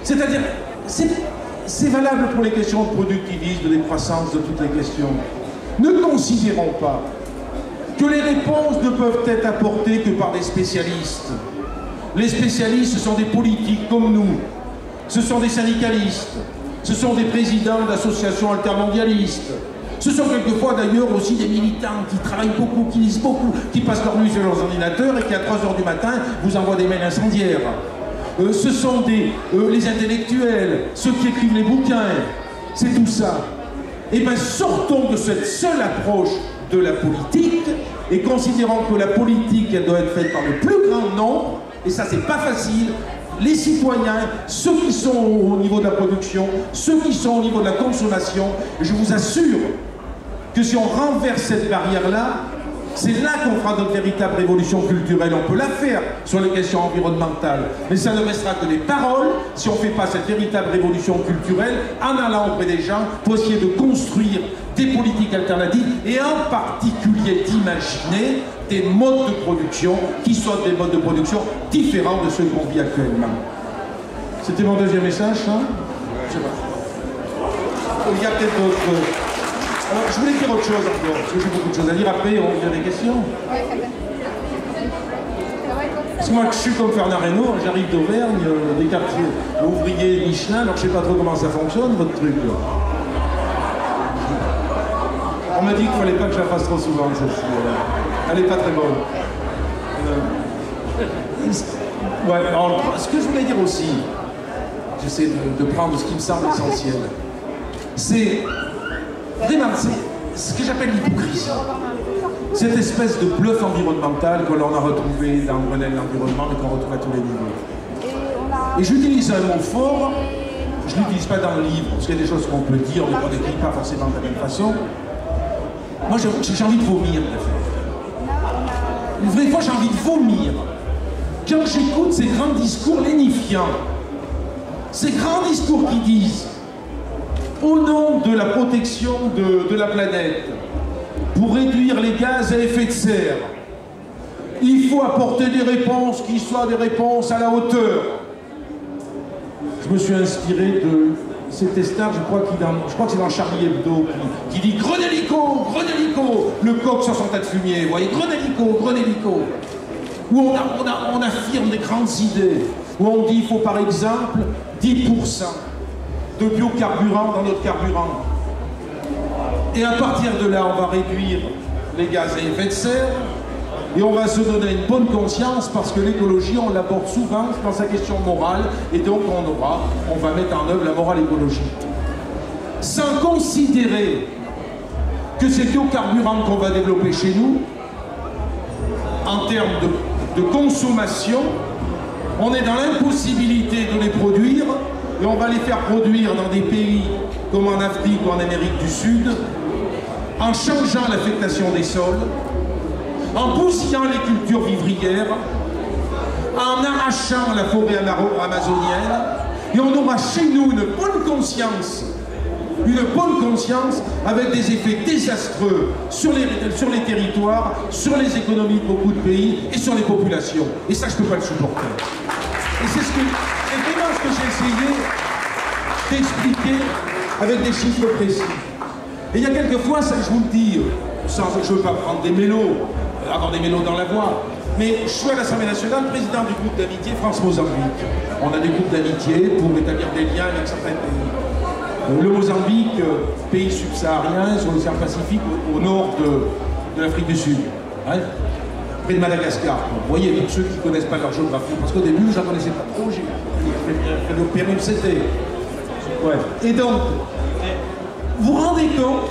C'est-à-dire, c'est valable pour les questions de productivisme, de décroissance, de toutes les questions. Ne considérons pas que les réponses ne peuvent être apportées que par des spécialistes. Les spécialistes, ce sont des politiques comme nous, ce sont des syndicalistes, ce sont des présidents d'associations altermondialistes, ce sont quelquefois d'ailleurs aussi des militants qui travaillent beaucoup, qui lisent beaucoup, qui passent leur nuit sur leurs ordinateurs et qui à 3 h du matin vous envoient des mails incendiaires. Ce sont les intellectuels, ceux qui écrivent les bouquins, c'est tout ça. Eh bien, sortons de cette seule approche de la politique et considérons que la politique, elle doit être faite par le plus grand nombre, et ça, c'est pas facile. Les citoyens, ceux qui sont au niveau de la production, ceux qui sont au niveau de la consommation, je vous assure que si on renverse cette barrière-là, c'est là qu'on fera notre véritable révolution culturelle. On peut la faire sur les questions environnementales, mais ça ne restera que des paroles si on ne fait pas cette véritable révolution culturelle en allant auprès des gens pour essayer de construire des politiques alternatives et en particulier d'imaginer des modes de production qui soient des modes de production différents de ceux qu'on vit actuellement. C'était mon deuxième message, hein? Je sais pas. Il y a peut-être d'autres... Alors, je voulais dire autre chose encore, parce que j'ai beaucoup de choses à dire. Après, il y a des questions. Parce que moi, je suis comme Fernand Reynaud, j'arrive d'Auvergne, des quartiers ouvriers Michelin, alors je sais pas trop comment ça fonctionne, votre truc. Là. On m'a dit qu'il fallait pas que je la fasse trop souvent, celle-ci. Elle est pas très bonne. Ouais, alors, ce que je voulais dire aussi, j'essaie de prendre ce qui me semble essentiel, c'est vraiment ce que j'appelle l'hypocrisie. Cette espèce de bluff environnemental que l'on a retrouvé dans le Grenelle de l'environnement et qu'on retrouve à tous les niveaux. Et j'utilise un mot fort, je ne l'utilise pas dans le livre, parce qu'il y a des choses qu'on peut dire, mais qu'on n'écrit pas forcément de la même façon. Moi, j'ai envie de vomir, Une vraie fois, j'ai envie de vomir. Quand j'écoute ces grands discours lénifiants, ces grands discours qui disent au nom de la protection de la planète, pour réduire les gaz à effet de serre, il faut apporter des réponses qui soient des réponses à la hauteur. Je me suis inspiré de cet estar, je crois que c'est dans Charlie Hebdo, qui dit « Grenelico, Grenelico !» Le coq sur son tas de fumier, vous voyez, « Grenelico, Grenelico !» Où on affirme des grandes idées, où on dit qu'il faut par exemple 10% de biocarburant dans notre carburant. Et à partir de là, on va réduire les gaz à effet de serre et on va se donner une bonne conscience parce que l'écologie, on l'aborde souvent dans sa question morale et donc on va mettre en œuvre la morale écologique. Sans considérer que ces biocarburants qu'on va développer chez nous, en termes de consommation, on est dans l'impossibilité de les produire et on va les faire produire dans des pays comme en Afrique ou en Amérique du Sud, en changeant l'affectation des sols, en bousillant les cultures vivrières, en arrachant la forêt amazonienne, et on aura chez nous une bonne conscience avec des effets désastreux sur les territoires, sur les économies de beaucoup de pays et sur les populations. Et ça, je ne peux pas le supporter. Et c'est vraiment ce que j'ai essayé d'expliquer avec des chiffres précis. Et il y a quelquefois, ça, je vous le dis, je ne veux pas prendre des mélos, avoir des mélos dans la voix, mais je suis à l'Assemblée nationale président du groupe d'amitié France-Mozambique. On a des groupes d'amitié pour établir des liens avec certains pays. Le Mozambique, pays subsaharien sur l'océan Pacifique, au nord de l'Afrique du Sud. Hein, près de Madagascar. Vous voyez, pour ceux qui ne connaissent pas leur géographie, parce qu'au début, je ne connaissais pas trop, j'ai fait le périple, c'était. Ouais. Et donc, vous vous rendez compte,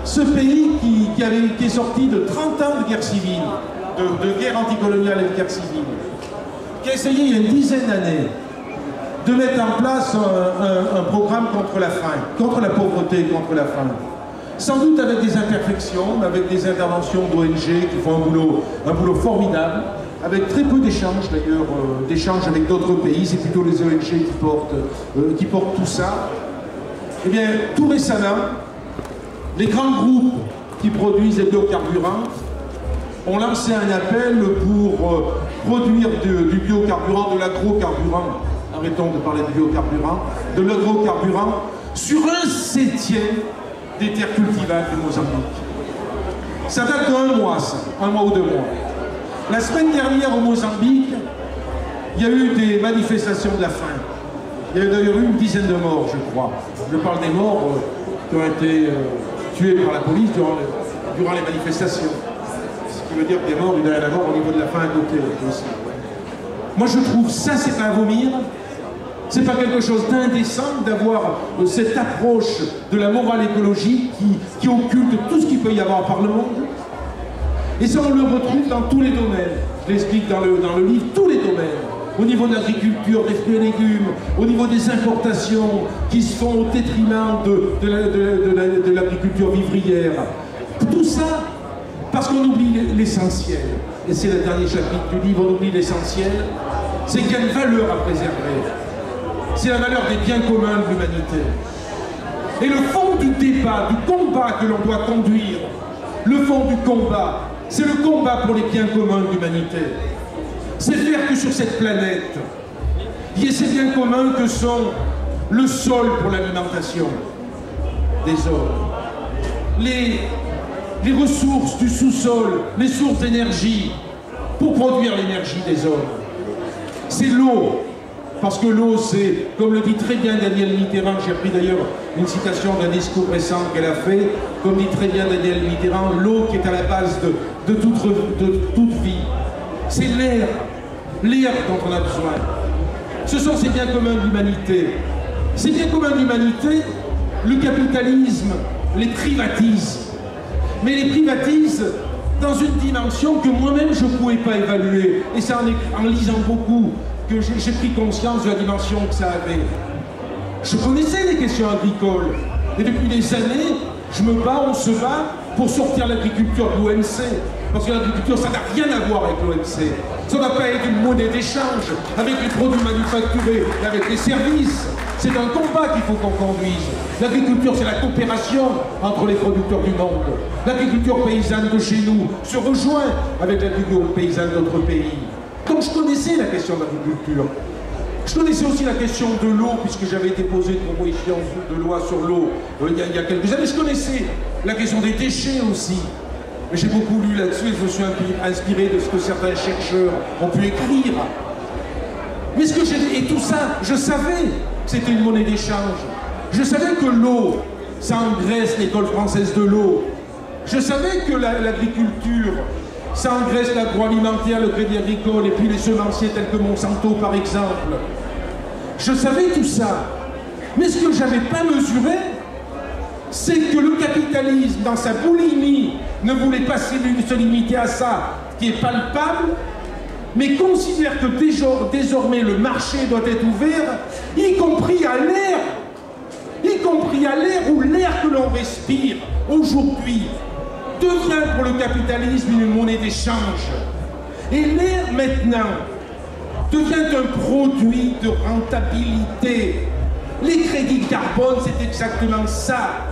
ce pays qui est sorti de 30 ans de guerre civile, de guerre anticoloniale et de guerre civile, qui a essayé il y a une dizaine d'années de mettre en place un programme contre la faim, contre la pauvreté, contre la faim. Sans doute avec des imperfections, mais avec des interventions d'ONG qui font un boulot formidable, avec très peu d'échanges d'ailleurs, d'échanges avec d'autres pays, c'est plutôt les ONG qui portent tout ça. Eh bien, tout récemment, les grands groupes qui produisent des biocarburants ont lancé un appel pour produire du biocarburant, de l'agrocarburant. Arrêtons de parler de biocarburant, de l'agrocarburant sur 1/7 des terres cultivables du Mozambique. Ça date d'1 mois, ça, 1 mois ou 2 mois. La semaine dernière au Mozambique, il y a eu des manifestations de la faim. Il y a d'ailleurs eu une dizaine de morts, je crois. Je parle des morts qui ont été tués par la police durant les manifestations. Ce qui veut dire que des morts, il doit y en avoir au niveau de la faim à côté aussi. Moi je trouve ça, c'est à vomir. C'est pas quelque chose d'indécent d'avoir cette approche de la morale écologique qui occulte tout ce qu'il peut y avoir par le monde. Et ça, on le retrouve dans tous les domaines. Je l'explique dans le livre, tous les domaines. Au niveau de l'agriculture, des fruits et légumes, au niveau des importations qui se font au détriment de l'agriculture vivrière. Tout ça, parce qu'on oublie l'essentiel. Et c'est le dernier chapitre du livre, on oublie l'essentiel. C'est qu'il y a une valeur à préserver. C'est la valeur des biens communs de l'humanité. Et le fond du débat, du combat que l'on doit conduire, le fond du combat, c'est le combat pour les biens communs de l'humanité. C'est faire que sur cette planète, il y ait ces biens communs que sont le sol pour l'alimentation des hommes, les ressources du sous-sol, les sources d'énergie pour produire l'énergie des hommes. C'est l'eau, parce que l'eau, c'est, comme le dit très bien Danielle Mitterrand, j'ai pris d'ailleurs une citation d'un discours récent qu'elle a fait, comme dit très bien Danielle Mitterrand, l'eau qui est à la base de toute vie. C'est l'air dont on a besoin. Ce sont ces biens communs de l'humanité. Ces biens communs de l'humanité, le capitalisme les privatise. Mais les privatise dans une dimension que moi-même je ne pouvais pas évaluer. Et c'est en lisant beaucoup que j'ai pris conscience de la dimension que ça avait. Je connaissais les questions agricoles. Et depuis des années, je me bats, on se bat pour sortir l'agriculture de l'OMC. Parce que l'agriculture, ça n'a rien à voir avec l'OMC. Ça ne doit pas être une monnaie d'échange avec les produits manufacturés et avec les services. C'est un combat qu'il faut qu'on conduise. L'agriculture, c'est la coopération entre les producteurs du monde. L'agriculture paysanne de chez nous se rejoint avec l'agriculture paysanne d'autres pays. Donc je connaissais la question de l'agriculture. Je connaissais aussi la question de l'eau, puisque j'avais déposé une proposition de loi sur l'eau il y a quelques années. Je connaissais la question des déchets aussi. Mais j'ai beaucoup lu là-dessus et je me suis inspiré de ce que certains chercheurs ont pu écrire. Mais et tout ça, je savais que c'était une monnaie d'échange. Je savais que l'eau, ça engraisse l'école française de l'eau. Je savais que l'agriculture, ça engraisse l'agroalimentaire, le crédit agricole et puis les semenciers tels que Monsanto par exemple. Je savais tout ça. Mais ce que je n'avais pas mesuré, c'est que le capitalisme, dans sa boulimie, ne voulait pas se limiter à ça, qui est palpable, mais considère que désormais le marché doit être ouvert, y compris à l'air où l'air que l'on respire aujourd'hui devient pour le capitalisme une monnaie d'échange. Et l'air maintenant devient un produit de rentabilité. Les crédits carbone, c'est exactement ça.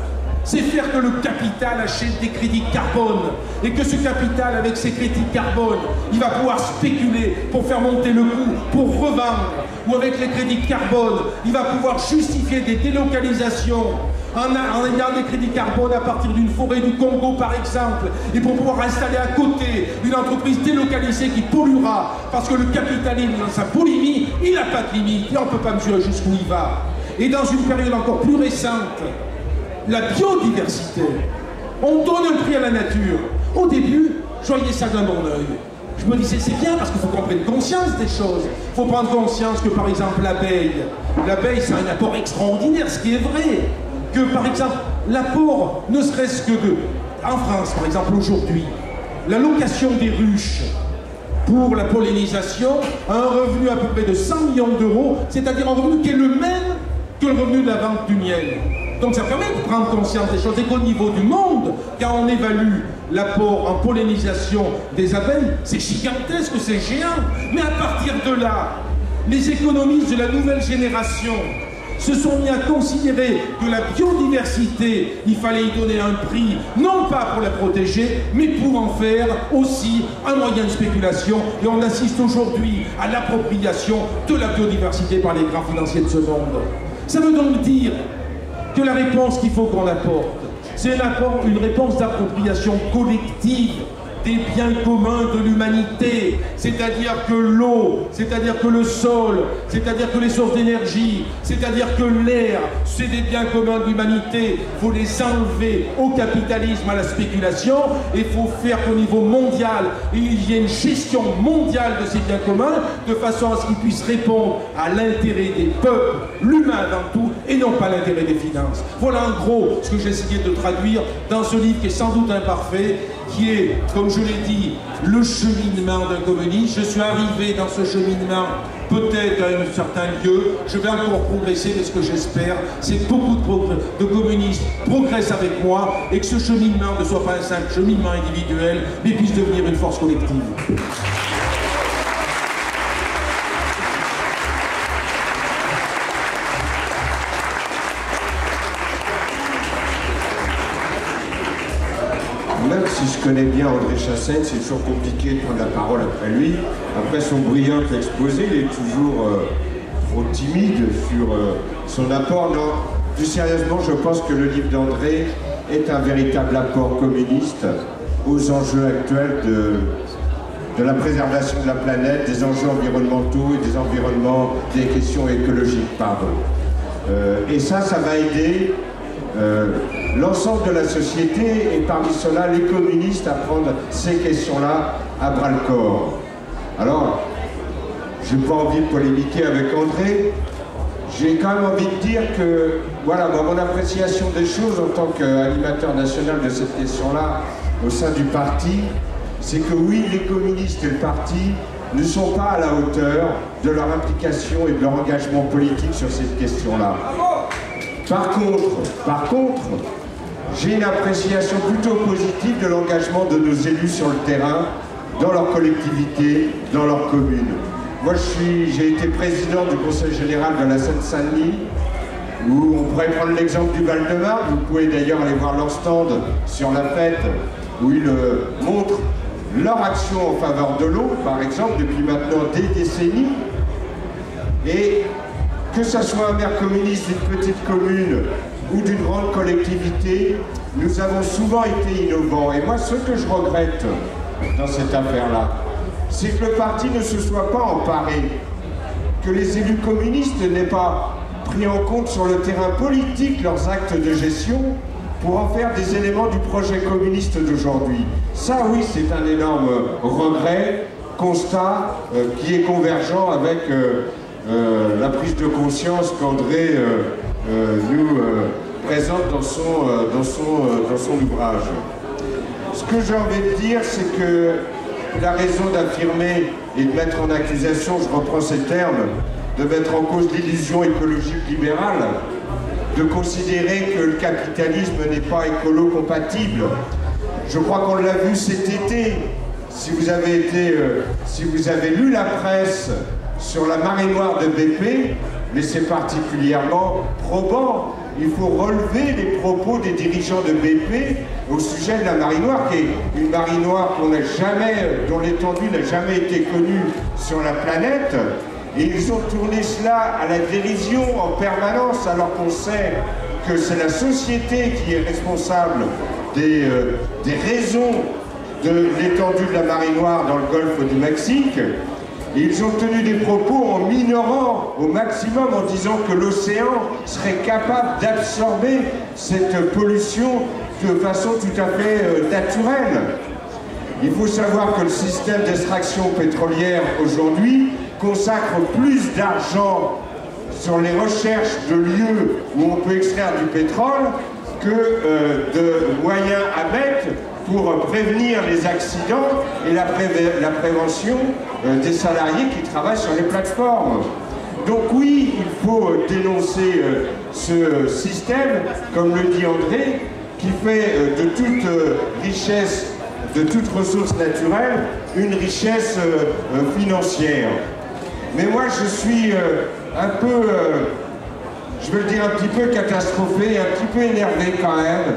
C'est faire que le capital achète des crédits carbone et que ce capital, avec ses crédits carbone, il va pouvoir spéculer pour faire monter le coût, pour revendre, ou avec les crédits carbone, il va pouvoir justifier des délocalisations en ayant des crédits carbone à partir d'une forêt du Congo par exemple, et pour pouvoir installer à côté une entreprise délocalisée qui polluera, parce que le capitalisme dans sa boulimie, il n'a pas de limite et on ne peut pas mesurer jusqu'où il va. Et dans une période encore plus récente, la biodiversité. On donne un prix à la nature. Au début, je voyais ça d'un bon œil. Je me disais, c'est bien parce qu'il faut qu'on prenne conscience des choses. Il faut prendre conscience que, par exemple, l'abeille, c'est un apport extraordinaire, ce qui est vrai. Que, par exemple, l'apport, ne serait-ce que en France, par exemple, aujourd'hui, la location des ruches pour la pollinisation a un revenu à peu près de 100 millions d'euros, c'est-à-dire un revenu qui est le même que le revenu de la vente du miel. Donc ça permet de prendre conscience des choses et qu'au niveau du monde, quand on évalue l'apport en pollinisation des abeilles, c'est gigantesque, c'est géant. Mais à partir de là, les économistes de la nouvelle génération se sont mis à considérer que la biodiversité, il fallait y donner un prix, non pas pour la protéger, mais pour en faire aussi un moyen de spéculation. Et on assiste aujourd'hui à l'appropriation de la biodiversité par les grands financiers de ce monde. Ça veut donc dire que la réponse qu'il faut qu'on apporte, C'est une réponse d'appropriation collective des biens communs de l'humanité, c'est-à-dire que l'eau, c'est-à-dire que le sol, c'est-à-dire que les sources d'énergie, c'est-à-dire que l'air, c'est des biens communs de l'humanité. Il faut les enlever au capitalisme, à la spéculation, et il faut faire qu'au niveau mondial, il y ait une gestion mondiale de ces biens communs, de façon à ce qu'ils puissent répondre à l'intérêt des peuples, l'humain avant tout, et non pas l'intérêt des finances. Voilà en gros ce que j'ai essayé de traduire dans ce livre qui est sans doute imparfait, qui est, comme je l'ai dit, le cheminement d'un communiste. Je suis arrivé dans ce cheminement peut-être à un certain lieu. Je vais encore progresser, mais ce que j'espère, c'est que beaucoup de communistes progressent avec moi et que ce cheminement ne soit pas un simple cheminement individuel, mais puisse devenir une force collective. Même si je connais bien André Chassaigne, c'est toujours compliqué de prendre la parole après lui. Après son brillant exposé, il est toujours trop timide sur son apport. Non, plus sérieusement, je pense que le livre d'André est un véritable apport communiste aux enjeux actuels de la préservation de la planète, des enjeux environnementaux et des questions écologiques, pardon. Et ça va aider l'ensemble de la société, et parmi cela les communistes, à prendre ces questions-là à bras-le-corps. Alors, je n'ai pas envie de polémiquer avec André, j'ai quand même envie de dire que, voilà, mon appréciation des choses en tant qu'animateur national de cette question-là au sein du parti, c'est que oui, les communistes et le parti ne sont pas à la hauteur de leur implication et de leur engagement politique sur cette question-là. Par contre, j'ai une appréciation plutôt positive de l'engagement de nos élus sur le terrain, dans leur collectivité, dans leur commune. Moi, j'ai été président du Conseil général de la Seine-Saint-Denis, où on pourrait prendre l'exemple du Val-de-Marne. Vous pouvez d'ailleurs aller voir leur stand sur la fête, où ils montrent leur action en faveur de l'eau, par exemple, depuis maintenant des décennies. Et que ce soit un maire communiste d'une petite commune ou d'une grande collectivité, nous avons souvent été innovants. Et moi, ce que je regrette dans cette affaire-là, c'est que le parti ne se soit pas emparé, que les élus communistes n'aient pas pris en compte sur le terrain politique leurs actes de gestion pour en faire des éléments du projet communiste d'aujourd'hui. Ça, oui, c'est un énorme regret, constat, qui est convergent avec la prise de conscience qu'André nous présente dans son ouvrage. Ce que j'ai envie de dire, c'est que la raison d'affirmer et de mettre en accusation, je reprends ces termes, de mettre en cause l'illusion écologique libérale, de considérer que le capitalisme n'est pas écolo-compatible. Je crois qu'on l'a vu cet été. Si vous avez lu la presse sur la marée noire de BP, mais c'est particulièrement probant. Il faut relever les propos des dirigeants de BP au sujet de la marée noire, qui est une marée noire dont l'étendue n'a jamais été connue sur la planète. Et ils ont tourné cela à la dérision en permanence, alors qu'on sait que c'est la société qui est responsable des raisons de l'étendue de la marée noire dans le golfe du Mexique. Et ils ont tenu des propos en minorant au maximum, en disant que l'océan serait capable d'absorber cette pollution de façon tout à fait naturelle. Il faut savoir que le système d'extraction pétrolière aujourd'hui consacre plus d'argent sur les recherches de lieux où on peut extraire du pétrole que de moyens à mettre pour prévenir les accidents et la prévention des salariés qui travaillent sur les plateformes. Donc oui, il faut dénoncer ce système, comme le dit André, qui fait de toute richesse, de toute ressource naturelle, une richesse financière. Mais moi je suis un peu, je veux le dire, un petit peu catastrophé, un petit peu énervé quand même,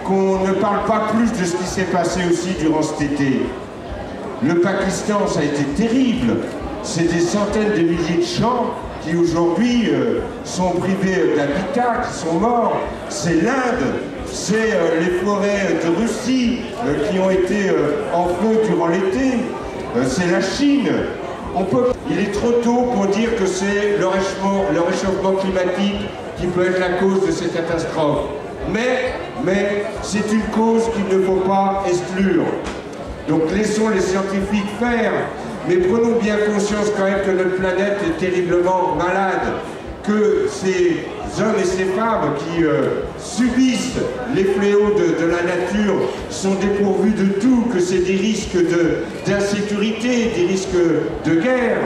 qu'on ne parle pas plus de ce qui s'est passé aussi durant cet été. Le Pakistan, ça a été terrible. C'est des centaines de milliers de champs qui aujourd'hui sont privés d'habitat, qui sont morts. C'est l'Inde, c'est les forêts de Russie qui ont été en feu durant l'été, c'est la Chine. Il est trop tôt pour dire que c'est le réchauffement climatique qui peut être la cause de ces catastrophes. Mais c'est une cause qu'il ne faut pas exclure. Donc laissons les scientifiques faire, mais prenons bien conscience quand même que notre planète est terriblement malade, que ces hommes et ces femmes qui subissent les fléaux de la nature sont dépourvus de tout, que c'est des risques d'insécurité, des risques de guerre.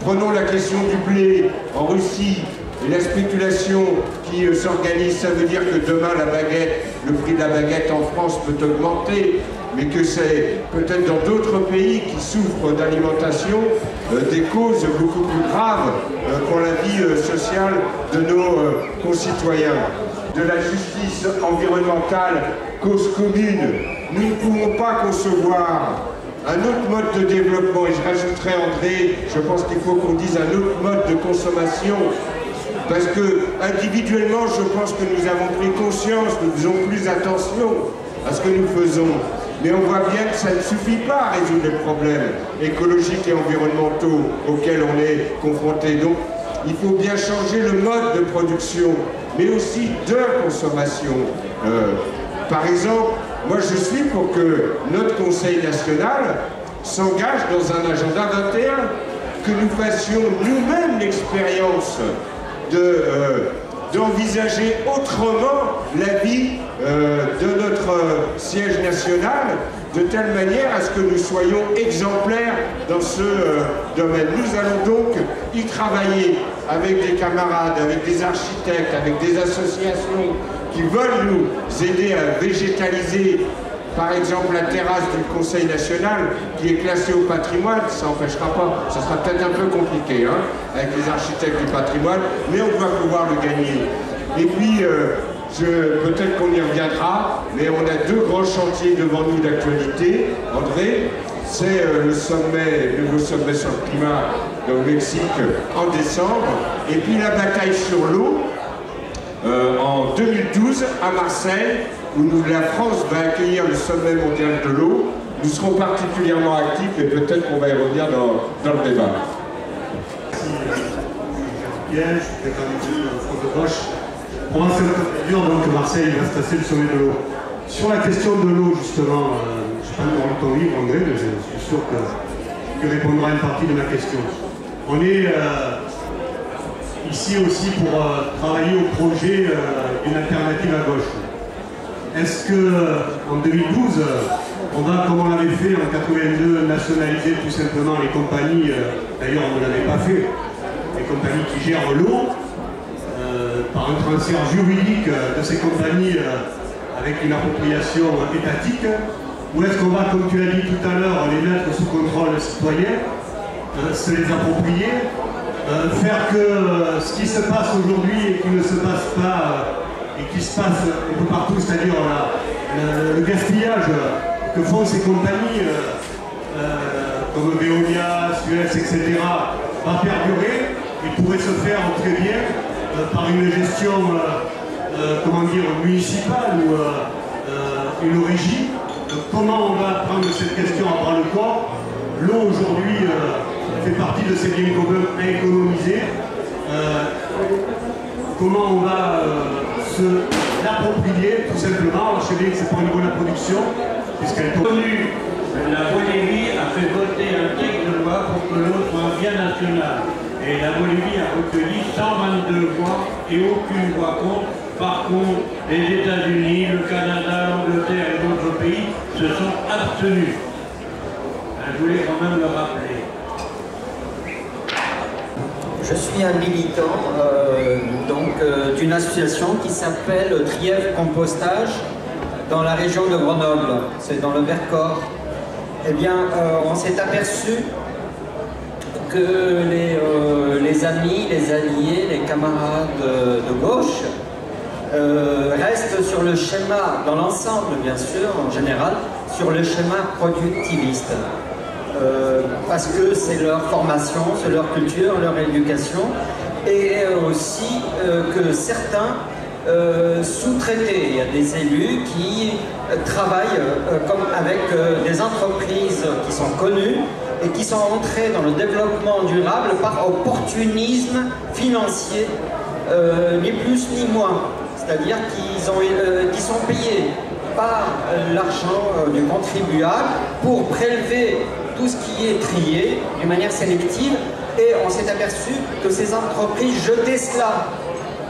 Prenons la question du blé en Russie et la spéculation qui s'organise. Ça veut dire que demain le prix de la baguette en France peut augmenter, mais que c'est peut-être dans d'autres pays qui souffrent d'alimentation des causes beaucoup plus graves pour la vie sociale de nos concitoyens. De la justice environnementale, cause commune, nous ne pouvons pas concevoir un autre mode de développement, et je rajouterai, André, je pense qu'il faut qu'on dise un autre mode de consommation, parce que individuellement, je pense que nous avons pris conscience, nous faisons plus attention à ce que nous faisons. Mais on voit bien que ça ne suffit pas à résoudre les problèmes écologiques et environnementaux auxquels on est confronté. Donc, il faut bien changer le mode de production, mais aussi de consommation. Par exemple, moi je suis pour que notre Conseil national s'engage dans un agenda 21, que nous fassions nous-mêmes l'expérience d'envisager autrement la vie de notre siège national, de telle manière à ce que nous soyons exemplaires dans ce domaine. Nous allons donc y travailler avec des camarades, avec des architectes, avec des associations qui veulent nous aider à végétaliser, par exemple, la terrasse du Conseil national qui est classée au patrimoine. Ça n'empêchera pas, ça sera peut-être un peu compliqué avec les architectes du patrimoine, mais on doit pouvoir le gagner. Et puis, peut-être qu'on y reviendra, mais on a deux grands chantiers devant nous d'actualité. André, c'est le nouveau sommet sur le climat au Mexique en décembre, et puis la bataille sur l'eau en 2012 à Marseille, où la France va accueillir le sommet mondial de l'eau. Nous serons particulièrement actifs et peut-être qu'on va y revenir dans le débat. Pierre, je suis candidat de France de Gauche. Pour moi, c'est dur, donc Marseille va se passer le sommet de l'eau. Sur la question de l'eau, justement, je n'ai pas encore lu ton livre, André, mais je suis sûr que tu répondras à une partie de ma question. On est ici aussi pour travailler au projet d'une alternative à gauche. Est-ce qu'en 2012, on va, comme on l'avait fait en 82, nationaliser tout simplement les compagnies, d'ailleurs on ne l'avait pas fait, les compagnies qui gèrent l'eau, par un transfert juridique de ces compagnies avec une appropriation étatique, ou est-ce qu'on va, comme tu l'as dit tout à l'heure, les mettre sous contrôle citoyen, se les approprier, faire que ce qui se passe aujourd'hui et qui ne se passe pas, et qui se passe un peu partout, c'est-à-dire le gaspillage que font ces compagnies comme Veolia, Suez, etc., va perdurer et pourrait se faire très bien par une gestion comment dire, municipale ou une régie. Comment on va prendre cette question à bras le corps? L'eau aujourd'hui fait partie de ces biens communs à économiser. Comment on va se l'approprier tout simplement? Je sais bien que c'est pas au niveau de la production, puisqu'elle est connue. La Bolivie a fait voter un texte de loi pour que l'eau soit bien nationale. Et la Bolivie a recueilli 122 voix et aucune voix contre. Par contre, les États-Unis, le Canada, l'Angleterre et d'autres pays se sont abstenus. Je voulais quand même le rappeler. Je suis un militant d'une association qui s'appelle Trièvre Compostage dans la région de Grenoble, c'est dans le Vercors. Eh bien, on s'est aperçu que les amis, les alliés, les camarades de gauche restent sur le schéma, dans l'ensemble bien sûr, en général, sur le schéma productiviste. Parce que c'est leur formation, c'est leur culture, leur éducation, et aussi que certains sous-traiter. Il y a des élus qui travaillent comme avec des entreprises qui sont connues et qui sont entrées dans le développement durable par opportunisme financier, ni plus ni moins. C'est-à-dire qu'ils sont payés par l'argent du contribuable pour prélever tout ce qui est trié d'une manière sélective, et on s'est aperçu que ces entreprises jetaient cela,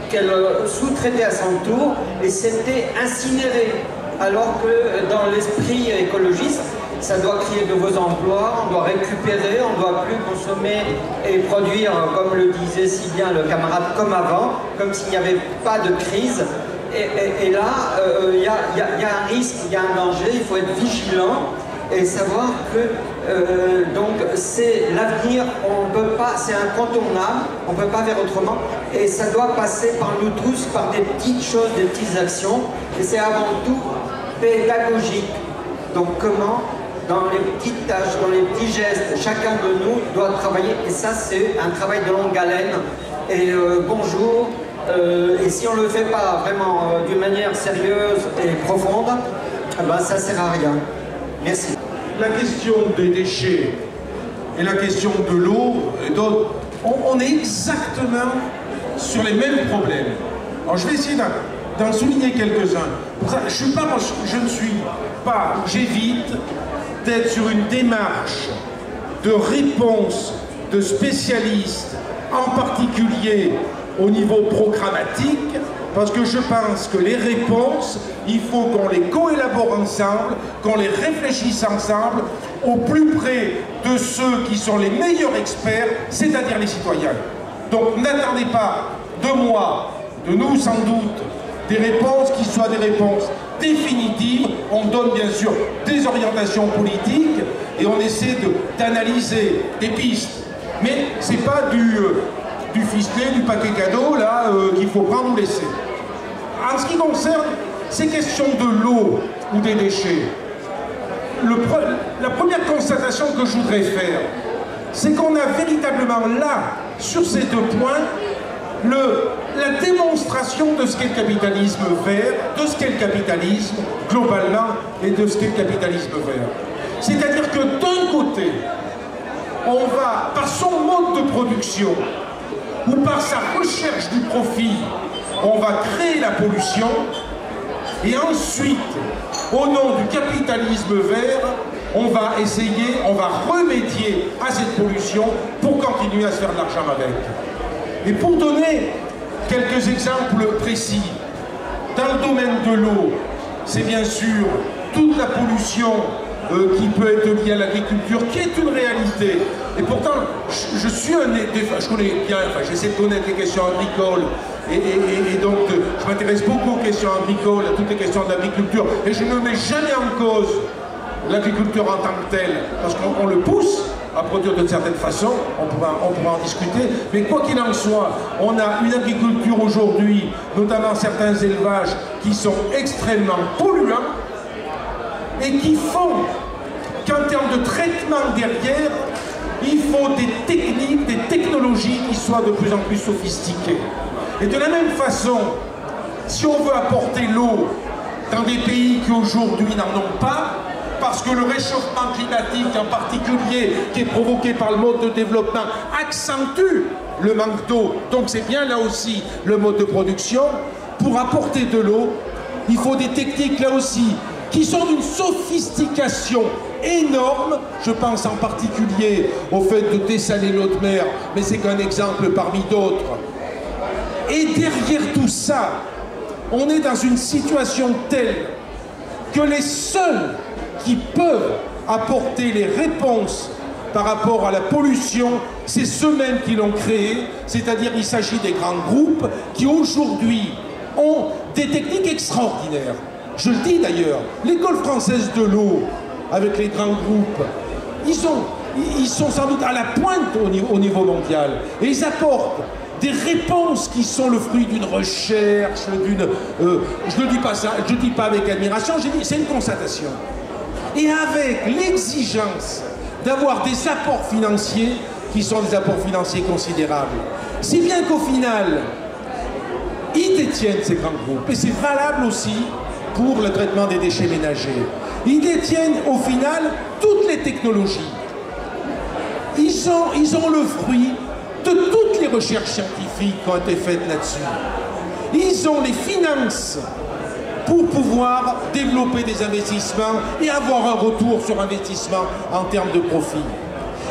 qu'elles sous-traitaient à son tour, et c'était incinéré, alors que dans l'esprit écologiste, ça doit créer de nouveaux emplois, on doit récupérer, on ne doit plus consommer et produire, comme le disait si bien le camarade, comme avant, comme s'il n'y avait pas de crise. Et là, il y a un risque, il y a un danger, il faut être vigilant et savoir que donc c'est l'avenir, on peut pas, c'est incontournable, on ne peut pas faire autrement, et ça doit passer par nous tous, par des petites choses, des petites actions, et c'est avant tout pédagogique. Donc comment, dans les petites tâches, dans les petits gestes, chacun de nous doit travailler, et ça c'est un travail de longue haleine. Et bonjour, et si on ne le fait pas vraiment d'une manière sérieuse et profonde, ben, ça ne sert à rien. Merci. La question des déchets et la question de l'eau, on est exactement sur les mêmes problèmes. Alors je vais essayer d'en souligner quelques-uns. J'évite d'être sur une démarche de réponse de spécialistes, en particulier au niveau programmatique, parce que je pense que les réponses, il faut qu'on les co-élabore ensemble, qu'on les réfléchisse ensemble, au plus près de ceux qui sont les meilleurs experts, c'est-à-dire les citoyens. Donc n'attendez pas de moi, de nous sans doute, des réponses qui soient des réponses définitives. On donne bien sûr des orientations politiques et on essaie d'analyser des pistes. Mais c'est pas du ficelet, du paquet cadeau là qu'il faut prendre ou laisser. En ce qui concerne ces questions de l'eau ou des déchets, la première constatation que je voudrais faire, c'est qu'on a véritablement là, sur ces deux points, la démonstration de ce qu'est le capitalisme vert, de ce qu'est le capitalisme globalement et de ce qu'est le capitalisme vert. C'est-à-dire que d'un côté, on va, par son mode de production ou par sa recherche du profit, on va créer la pollution, et ensuite, au nom du capitalisme vert, on va remédier à cette pollution pour continuer à se faire de l'argent avec. Et pour donner quelques exemples précis, dans le domaine de l'eau, c'est bien sûr toute la pollution qui peut être liée à l'agriculture, qui est une réalité. Et pourtant, je connais bien, j'essaie de connaître les questions agricoles, et donc je m'intéresse beaucoup aux questions agricoles, à toutes les questions de l'agriculture, et je ne mets jamais en cause l'agriculture en tant que telle, parce qu'on le pousse à produire d'une certaine façon, on pourra en discuter, mais quoi qu'il en soit, on a une agriculture aujourd'hui, notamment certains élevages, qui sont extrêmement polluants, et qui font qu'en termes de traitement derrière, il faut des techniques, des technologies qui soient de plus en plus sophistiquées. Et de la même façon, si on veut apporter l'eau dans des pays qui aujourd'hui n'en ont pas, parce que le réchauffement climatique en particulier, qui est provoqué par le mode de développement, accentue le manque d'eau. Donc c'est bien là aussi le mode de production. Pour apporter de l'eau, il faut des techniques là aussi qui sont d'une sophistication énorme. Je pense en particulier au fait de dessaler l'eau de mer, mais c'est qu'un exemple parmi d'autres. Et derrière tout ça, on est dans une situation telle que les seuls qui peuvent apporter les réponses par rapport à la pollution, c'est ceux-mêmes qui l'ont créé, c'est-à-dire il s'agit des grands groupes qui aujourd'hui ont des techniques extraordinaires. Je le dis d'ailleurs, l'école française de l'eau, avec les grands groupes, ils sont sans doute à la pointe au niveau mondial, et ils apportent des réponses qui sont le fruit d'une recherche, je ne dis pas ça, je ne dis pas avec admiration, c'est une constatation. Et avec l'exigence d'avoir des apports financiers qui sont des apports financiers considérables. Si bien qu'au final, ils détiennent ces grands groupes. Et c'est valable aussi pour le traitement des déchets ménagers. Ils détiennent au final toutes les technologies. Ils ont le fruit de toutes les recherches scientifiques qui ont été faites là-dessus. Ils ont les finances pour pouvoir développer des investissements et avoir un retour sur investissement en termes de profit.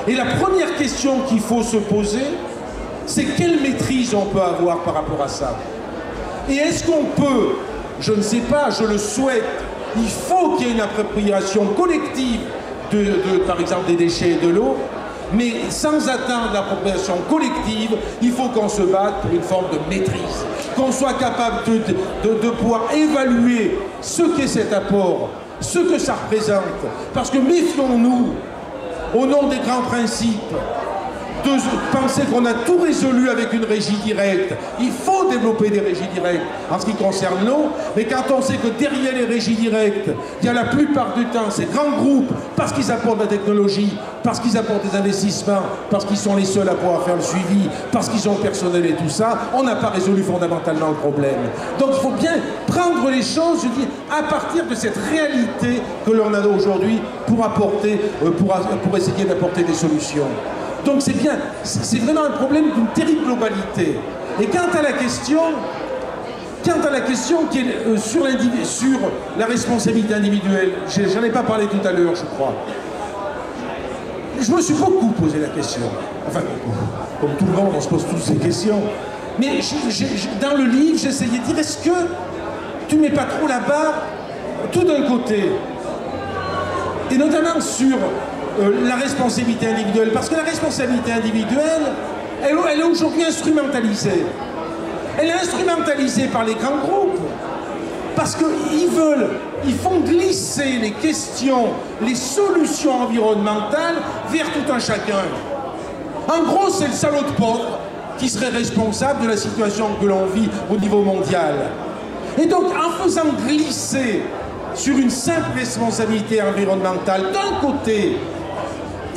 Et la première question qu'il faut se poser, c'est quelle maîtrise on peut avoir par rapport à ça. Et est-ce qu'on peut, je ne sais pas, je le souhaite, il faut qu'il y ait une appropriation collective par exemple, des déchets et de l'eau, mais sans atteindre l'appropriation collective, il faut qu'on se batte pour une forme de maîtrise, qu'on soit capable de pouvoir évaluer ce qu'est cet apport, ce que ça représente. Parce que méfions-nous, au nom des grands principes, de penser qu'on a tout résolu avec une régie directe. Il faut développer des régies directes en ce qui concerne l'eau, mais quand on sait que derrière les régies directes, il y a la plupart du temps ces grands groupes, parce qu'ils apportent la technologie, parce qu'ils apportent des investissements, parce qu'ils sont les seuls à pouvoir faire le suivi, parce qu'ils ont le personnel et tout ça, on n'a pas résolu fondamentalement le problème. Donc il faut bien prendre les choses, je dis, à partir de cette réalité que l'on a aujourd'hui pour apporter, pour essayer d'apporter des solutions. Donc c'est bien, c'est vraiment un problème d'une terrible globalité. Et quant à la question qui est sur la responsabilité individuelle, j'en ai pas parlé tout à l'heure, je crois. Je me suis beaucoup posé la question. Enfin, comme tout le monde, on se pose toutes ces questions. Mais dans le livre, j'essayais de dire, est-ce que tu ne mets pas trop la barre tout d'un côté, et notamment sur la responsabilité individuelle, parce que la responsabilité individuelle, elle est aujourd'hui instrumentalisée. Elle est instrumentalisée par les grands groupes, parce qu'ils font glisser les questions, les solutions environnementales vers tout un chacun. En gros, c'est le salaud de pauvre qui serait responsable de la situation que l'on vit au niveau mondial. Et donc, en faisant glisser sur une simple responsabilité environnementale, d'un côté,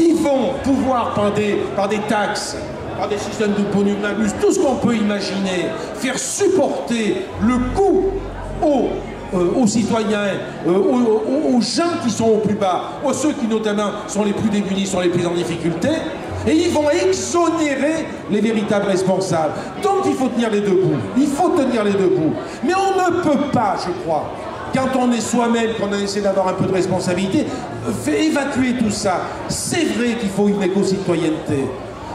ils vont pouvoir, par des taxes, par des systèmes de bonus-malus, tout ce qu'on peut imaginer, faire supporter le coût aux citoyens, aux gens qui sont au plus bas, aux ceux qui notamment sont les plus démunis, sont les plus en difficulté, et ils vont exonérer les véritables responsables. Donc il faut tenir les deux bouts. Il faut tenir les deux bouts. Mais on ne peut pas, je crois, quand on est soi-même, qu'on a essayé d'avoir un peu de responsabilité, évacuer tout ça. C'est vrai qu'il faut une éco-citoyenneté.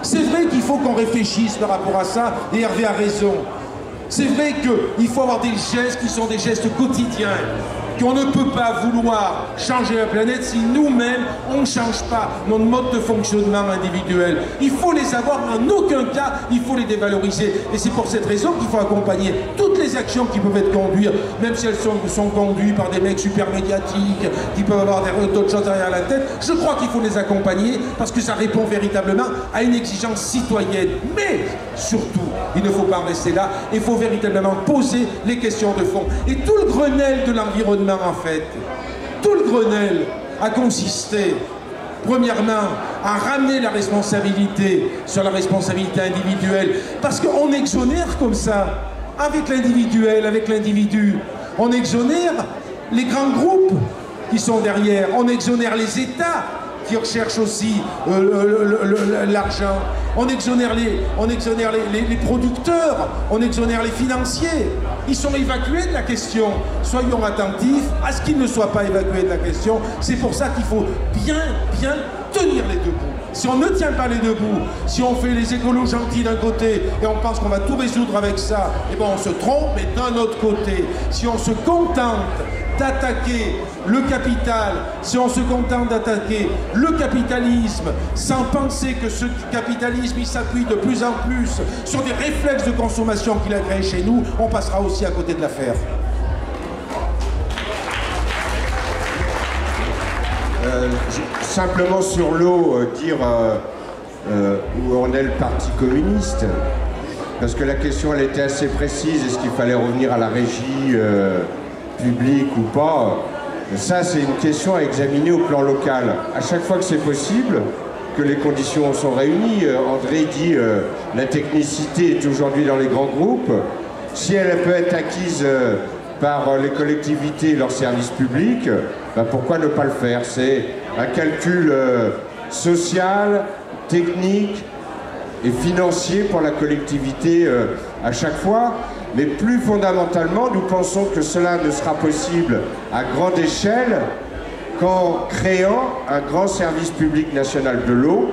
C'est vrai qu'il faut qu'on réfléchisse par rapport à ça, et Hervé a raison. C'est vrai qu'il faut avoir des gestes qui sont des gestes quotidiens, qu'on ne peut pas vouloir changer la planète si nous-mêmes, on ne change pas notre mode de fonctionnement individuel. Il faut les avoir, en aucun cas, il faut les dévaloriser. Et c'est pour cette raison qu'il faut accompagner toutes les actions qui peuvent être conduites, même si elles sont conduites par des mecs super médiatiques, qui peuvent avoir d'autres choses derrière la tête. Je crois qu'il faut les accompagner, parce que ça répond véritablement à une exigence citoyenne. Mais, surtout, il ne faut pas en rester là, il faut véritablement poser les questions de fond. Et tout le Grenelle de l'environnement, en fait, tout le Grenelle a consisté, premièrement, à ramener la responsabilité sur la responsabilité individuelle, parce qu'on exonère comme ça, avec l'individuel, avec l'individu, on exonère les grands groupes qui sont derrière, on exonère les États qui recherchent aussi l'argent, on exonère les producteurs, on exonère les financiers. Ils sont évacués de la question. Soyons attentifs à ce qu'ils ne soient pas évacués de la question. C'est pour ça qu'il faut bien tenir les deux bouts. Si on ne tient pas les deux bouts, si on fait les écolos gentils d'un côté et on pense qu'on va tout résoudre avec ça, eh ben on se trompe. Mais d'un autre côté, si on se contente d'attaquer le capital, si on se contente d'attaquer le capitalisme sans penser que ce capitalisme il s'appuie de plus en plus sur des réflexes de consommation qu'il a créés chez nous, on passera aussi à côté de l'affaire. Simplement sur l'eau, dire où en est le Parti communiste, parce que la question elle était assez précise, est-ce qu'il fallait revenir à la régie publique ou pas? Ça c'est une question à examiner au plan local. À chaque fois que c'est possible, que les conditions sont réunies, André dit la technicité est aujourd'hui dans les grands groupes, si elle peut être acquise par les collectivités et leurs services publics, ben pourquoi ne pas le faire? C'est un calcul social, technique et financier pour la collectivité à chaque fois. Mais plus fondamentalement, nous pensons que cela ne sera possible à grande échelle qu'en créant un grand service public national de l'eau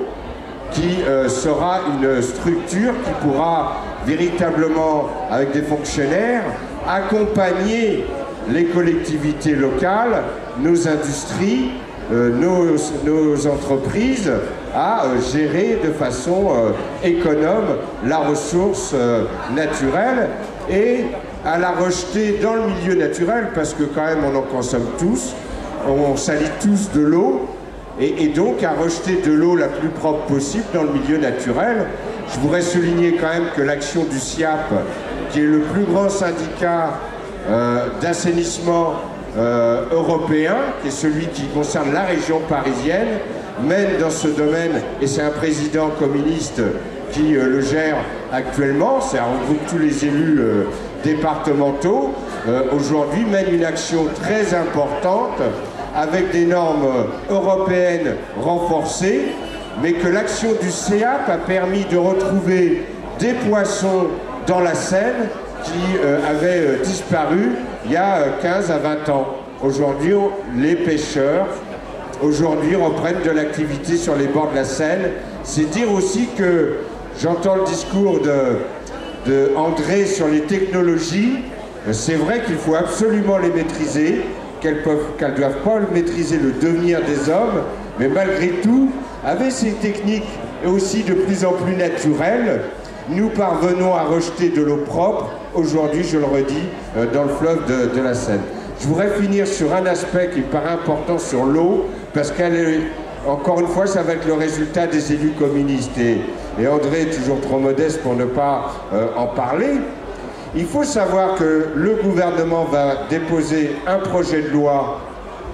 qui sera une structure qui pourra véritablement, avec des fonctionnaires, accompagner les collectivités locales, nos industries, nos entreprises à gérer de façon économe la ressource naturelle et à la rejeter dans le milieu naturel, parce que quand même on en consomme tous, on salit tous de l'eau, et donc à rejeter de l'eau la plus propre possible dans le milieu naturel. Je voudrais souligner quand même que l'action du SIAP, qui est le plus grand syndicat d'assainissement européen, qui est celui qui concerne la région parisienne, mène dans ce domaine, et c'est un président communiste qui le gère actuellement, ça regroupe tous les élus départementaux, aujourd'hui mène une action très importante avec des normes européennes renforcées, mais que l'action du SIAP a permis de retrouver des poissons dans la Seine qui avaient disparu il y a 15 à 20 ans. Aujourd'hui, les pêcheurs reprennent de l'activité sur les bords de la Seine. C'est dire aussi que j'entends le discours de André sur les technologies. C'est vrai qu'il faut absolument les maîtriser, qu'elles ne doivent pas maîtriser le devenir des hommes, mais malgré tout, avec ces techniques aussi de plus en plus naturelles, nous parvenons à rejeter de l'eau propre, aujourd'hui, je le redis, dans le fleuve de la Seine. Je voudrais finir sur un aspect qui me paraît important sur l'eau, parce qu'elle est, encore une fois, ça va être le résultat des élus communistes. Et André est toujours trop modeste pour ne pas en parler. Il faut savoir que le gouvernement va déposer un projet de loi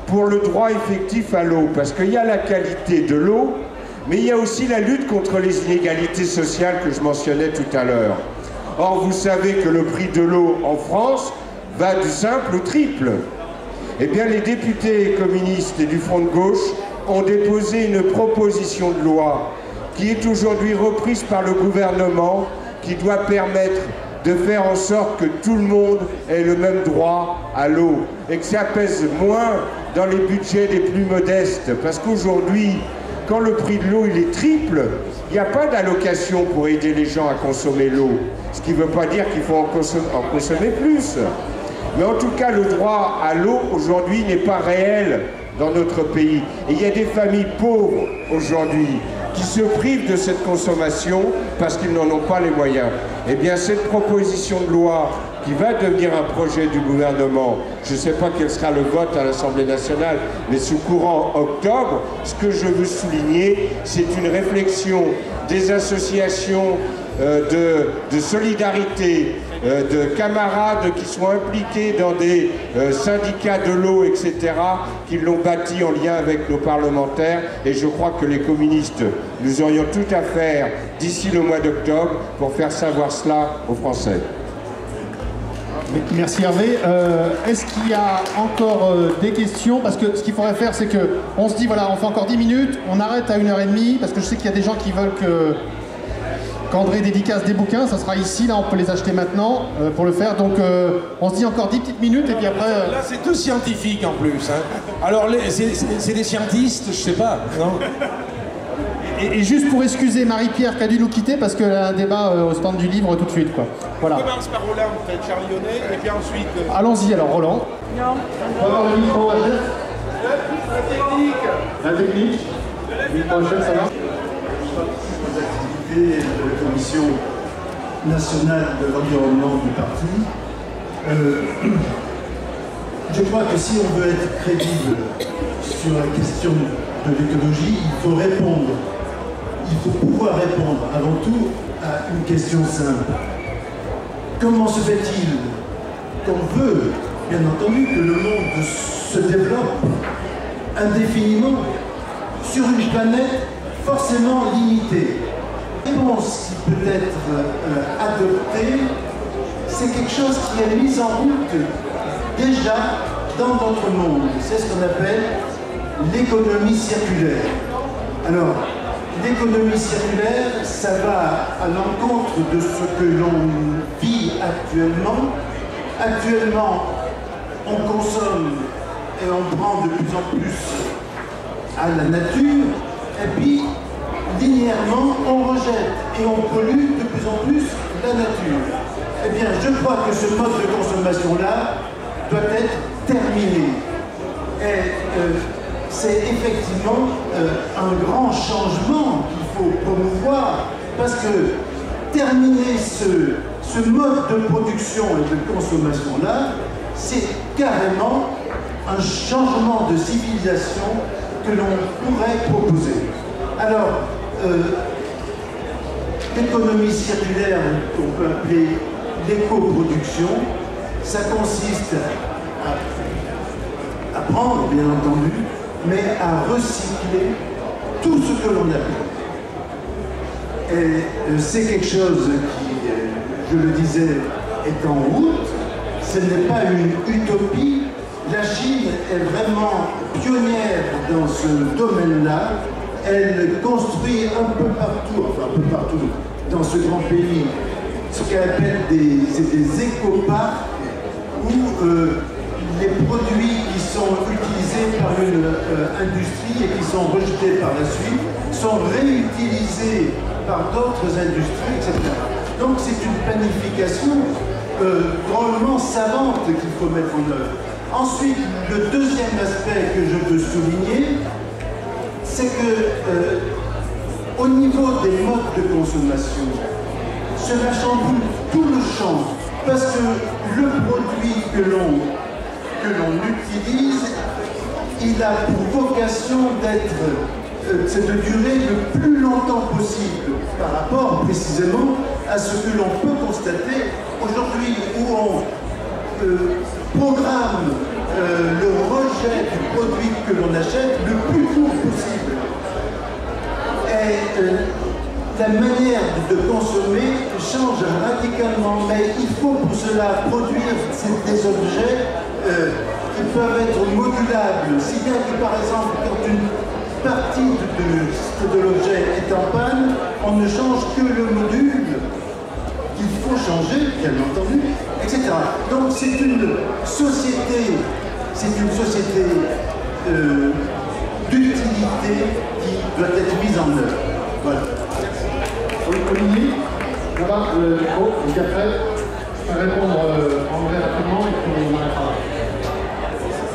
pour le droit effectif à l'eau, parce qu'il y a la qualité de l'eau, mais il y a aussi la lutte contre les inégalités sociales que je mentionnais tout à l'heure. Or, vous savez que le prix de l'eau en France va du simple au triple. Eh bien, les députés communistes et du Front de gauche ont déposé une proposition de loi qui est aujourd'hui reprise par le gouvernement, qui doit permettre de faire en sorte que tout le monde ait le même droit à l'eau et que ça pèse moins dans les budgets des plus modestes. Parce qu'aujourd'hui, quand le prix de l'eau il est triple, il n'y a pas d'allocation pour aider les gens à consommer l'eau. Ce qui ne veut pas dire qu'il faut en consommer plus. Mais en tout cas, le droit à l'eau aujourd'hui n'est pas réel dans notre pays. Et il y a des familles pauvres aujourd'hui qui se privent de cette consommation parce qu'ils n'en ont pas les moyens. Eh bien, cette proposition de loi qui va devenir un projet du gouvernement, je ne sais pas quel sera le vote à l'Assemblée nationale, mais sous courant octobre, ce que je veux souligner, c'est une réflexion des associations de solidarité, de camarades qui sont impliqués dans des syndicats de l'eau, etc., qui l'ont bâti en lien avec nos parlementaires. Et je crois que les communistes, nous aurions tout à faire d'ici le mois d'octobre pour faire savoir cela aux Français. Merci Hervé. Est-ce qu'il y a encore des questions? Parce que ce qu'il faudrait faire, c'est qu'on se dit, voilà, on fait encore 10 minutes, on arrête à 1h30, parce que je sais qu'il y a des gens qui veulent qu'André dédicace des bouquins, ça sera ici, là on peut les acheter maintenant pour le faire. Donc on se dit encore 10 petites minutes et puis après... Là c'est deux scientifiques en plus. Hein. Alors c'est des scientistes, je sais pas, non? Et juste pour excuser Marie-Pierre qui a dû nous quitter parce qu'elle a un débat au stand du livre tout de suite, quoi. Voilà. On commence par Roland, en fait, Charlie Honnet, et puis ensuite... Allons-y alors, Roland. Non. On va avoir le micro, La technique. La technique. Le micro, ça va? De la Commission nationale de l'environnement du parti. Je crois que si on veut être crédible sur la question de l'écologie, il faut répondre. Il faut pouvoir répondre avant tout à une question simple. Comment se fait-il qu'on veut, bien entendu, que le monde se développe indéfiniment sur une planète forcément limitée? La réponse qui peut être adoptée c'est quelque chose qui est mis en route déjà dans notre monde. C'est ce qu'on appelle l'économie circulaire. Alors, l'économie circulaire, ça va à l'encontre de ce que l'on vit actuellement. Actuellement, on consomme et on prend de plus en plus à la nature, et puis linéairement, on rejette et on pollue de plus en plus la nature. Eh bien, je crois que ce mode de consommation-là doit être terminé. Et c'est effectivement un grand changement qu'il faut promouvoir, parce que terminer ce mode de production et de consommation-là, c'est carrément un changement de civilisation que l'on pourrait proposer. Alors, l'économie circulaire, qu'on peut appeler l'éco-production, ça consiste à prendre, bien entendu, mais à recycler tout ce que l'on a fait. Et c'est quelque chose qui, je le disais, est en route. Ce n'est pas une utopie. La Chine est vraiment pionnière dans ce domaine-là. Elle construit un peu partout, enfin un peu partout, dans ce grand pays, ce qu'elle appelle des éco-parcs, où les produits qui sont utilisés par une industrie et qui sont rejetés par la suite sont réutilisés par d'autres industries, etc. Donc c'est une planification drôlement savante qu'il faut mettre en œuvre. Ensuite, le deuxième aspect que je veux souligner, c'est que au niveau des modes de consommation, cela chamboule tout le champ, parce que le produit que l'on utilise, il a pour vocation c'est de durer le plus longtemps possible par rapport précisément à ce que l'on peut constater aujourd'hui, où on programme le rejet du produit que l'on achète le plus court possible. Et la manière de consommer change radicalement, mais il faut pour cela produire des objets qui peuvent être modulables, si bien que par exemple quand une partie de l'objet est en panne, on ne change que le module qu'il faut changer, bien entendu, etc. Donc c'est une société d'utilité qui doit être mise en œuvre. Voilà. Olivier, voilà, et après, je vais répondre André rapidement et puis on arrêtera.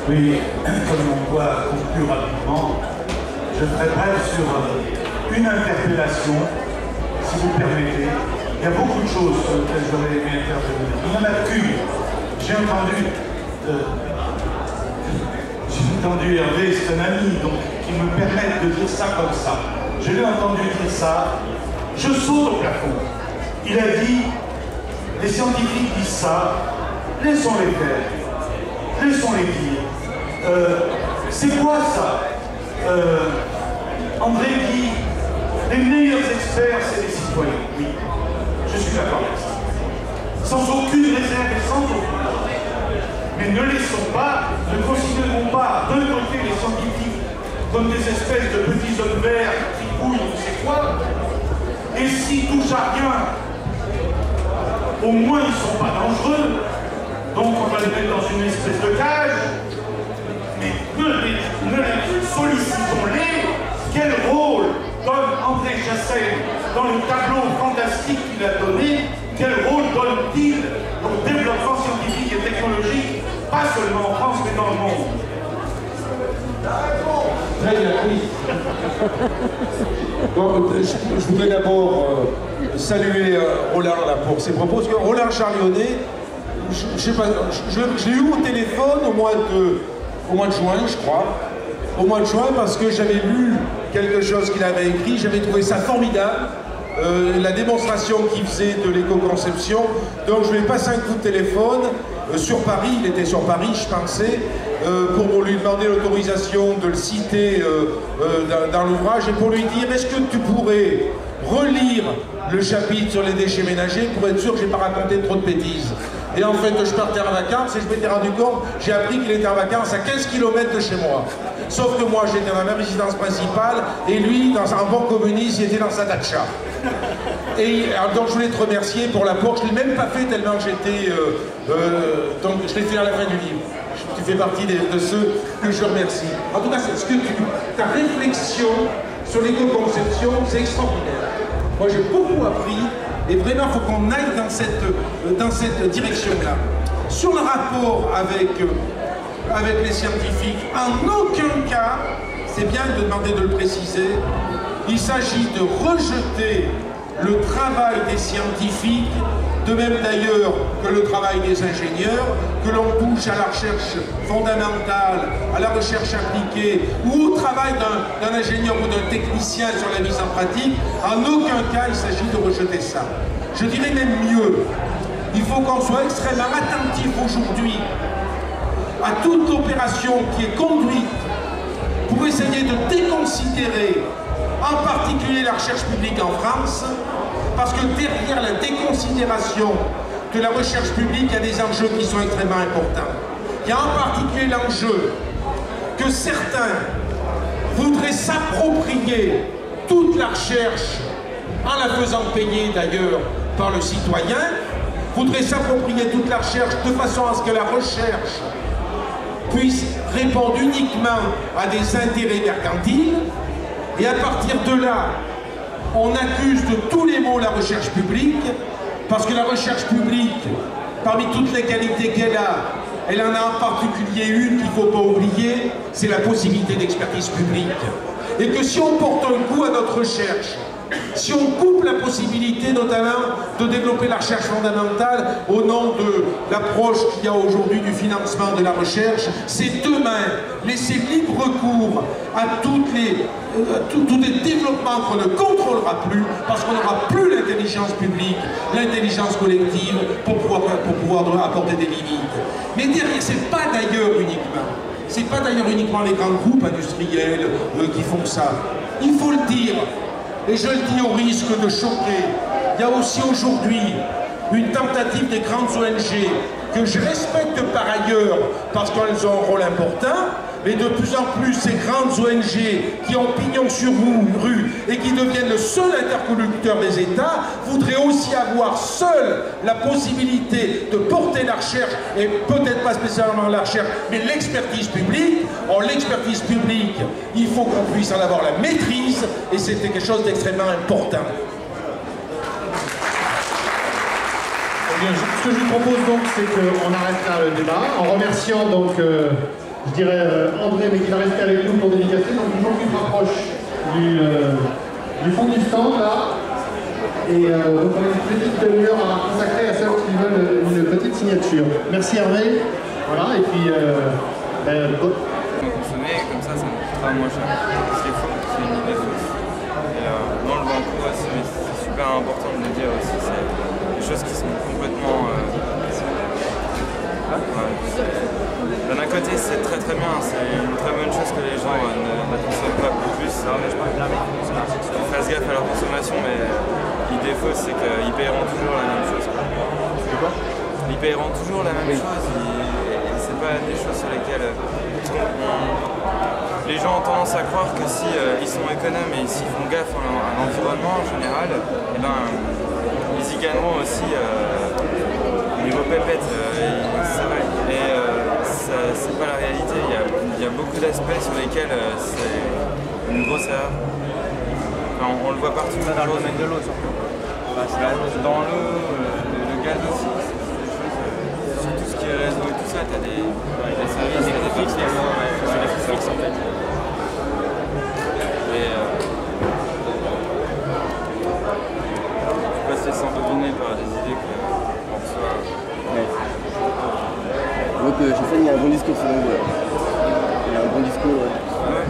Oui, comme on doit conclure rapidement, je serai bref sur une interpellation, si vous permettez. Il y a beaucoup de choses sur lesquelles j'aurais aimé intervenir. Il n'y en a qu'une. J'ai entendu Hervé, c'est un ami, donc qui me permet de dire ça comme ça. Je l'ai entendu dire ça, je saute au plafond. Il a dit, les scientifiques disent ça, laissons-les faire, laissons-les dire. C'est quoi ça? André dit, les meilleurs experts, c'est les citoyens. Oui, je suis d'accord avec ça. Sans aucune réserve et sans aucune. Mais ne laissons pas, ne considérons pas d'un côté les scientifiques comme des espèces de petits hommes verts qui bouillent, on ne sait quoi, et s'ils touchent à rien, au moins ils ne sont pas dangereux, donc on va les mettre dans une espèce de cage, mais ne les sollicitons-les. Quel rôle donne André Chassaigne dans le tableau fantastique qu'il a donné? Quel rôle donne-t-il au développement scientifique et technologique, pas seulement en France, mais dans le monde? Très bien, oui. Bon, je voudrais d'abord saluer Roland là, pour ses propos, parce que Roland Charlionnet, je sais pas, je l'ai eu au téléphone au mois de juin, je crois. Au mois de juin, parce que j'avais lu quelque chose qu'il avait écrit, j'avais trouvé ça formidable. La démonstration qu'il faisait de l'éco-conception. Donc je lui ai passé un coup de téléphone sur Paris, il était sur Paris, je pensais, pour lui demander l'autorisation de le citer dans l'ouvrage et pour lui dire, est-ce que tu pourrais relire le chapitre sur les déchets ménagers pour être sûr que je n'ai pas raconté trop de bêtises. Et en fait, je partais en vacances et je m'étais rendu compte, j'ai appris qu'il était en vacances à 15 km de chez moi. Sauf que moi, j'étais dans la même résidence principale et lui, en bon communiste, il était dans sa datcha. Et donc, je voulais te remercier pour l'apport. Je ne l'ai même pas fait tellement que j'étais... donc, je l'ai fait à la fin du livre. Tu fais partie de ceux que je remercie. En tout cas, ta réflexion sur l'éco-conception, c'est extraordinaire. Moi, j'ai beaucoup appris et vraiment, il faut qu'on aille dans cette direction-là. Sur le rapport avec les scientifiques, en aucun cas, c'est bien de demander de le préciser, il s'agit de rejeter le travail des scientifiques, de même d'ailleurs que le travail des ingénieurs, que l'on touche à la recherche fondamentale, à la recherche appliquée, ou au travail d'un ingénieur ou d'un technicien sur la mise en pratique. En aucun cas il s'agit de rejeter ça. Je dirais même mieux, il faut qu'on soit extrêmement attentif aujourd'hui à toute opération qui est conduite pour essayer de déconsidérer en particulier la recherche publique en France, parce que derrière la déconsidération de la recherche publique, il y a des enjeux qui sont extrêmement importants. Il y a en particulier l'enjeu que certains voudraient s'approprier toute la recherche, en la faisant payer d'ailleurs par le citoyen, voudraient s'approprier toute la recherche de façon à ce que la recherche puisse répondre uniquement à des intérêts mercantiles. Et à partir de là, on accuse de tous les maux la recherche publique, parce que la recherche publique, parmi toutes les qualités qu'elle a, elle en a en particulier une qu'il ne faut pas oublier, c'est la possibilité d'expertise publique. Et que si on porte un coup à notre recherche, si on coupe la possibilité notamment de développer la recherche fondamentale au nom de l'approche qu'il y a aujourd'hui du financement de la recherche, c'est demain laisser libre recours à tous les développements qu'on ne contrôlera plus, parce qu'on n'aura plus l'intelligence publique, l'intelligence collective pour pouvoir apporter des limites. Mais derrière, c'est pas d'ailleurs uniquement les grands groupes industriels qui font ça. Il faut le dire. Et je le dis au risque de choquer, il y a aussi aujourd'hui une tentative des grandes ONG que je respecte par ailleurs parce qu'elles ont un rôle important, mais de plus en plus ces grandes ONG qui ont pignon sur rue et qui deviennent le seul interlocuteur des États voudraient aussi avoir seule la possibilité de porter la recherche, et peut-être pas spécialement la recherche, mais l'expertise publique. Or, l'expertise publique, il faut qu'on puisse en avoir la maîtrise, et c'était quelque chose d'extrêmement important. Eh bien, ce que je vous propose donc, c'est qu'on arrête là le débat, en remerciant donc, je dirais, André, mais qui va rester avec nous pour dédicacer. Donc, une gens qui se rapproche du fond du stand, là. Et donc, on a une petite demi-heure à consacrer à ceux qui veulent une petite signature. Merci Hervé. Voilà, et puis... consommer, comme ça nous coûtera moins cher. Ce qui est faux, c'est une idée fausse. Et non, le Vancouver, c'est super important de le dire aussi. C'est des choses qui sont complètement... D'un côté, c'est très très bien, c'est une très bonne chose que les gens ne consomment pas plus. Ils fassent gaffe à leur consommation, mais l'idée fausse, c'est qu'ils paieront toujours la même chose. Ils paieront toujours la même chose, et c'est pas des choses sur lesquelles les gens ont tendance à croire que si ils sont économes et s'ils font gaffe à l'environnement en général, et ben, ils y gagneront aussi niveau pépette, c'est vrai. Et c'est pas la réalité, il y a beaucoup d'aspects sur lesquels c'est une grosse erreur. Enfin, on le voit partout. Dans le domaine de l'eau surtout. Dans l'eau, le gaz aussi, sur tout ce qui est réseau et tout ça, t'as des services, des fixes, des fixes en fait. Et je suis passé sans deviner par des idées qu'on reçoit. Donc chez Fan, il y a un bon discours selon vous. Il y a un bon discours. Ouais.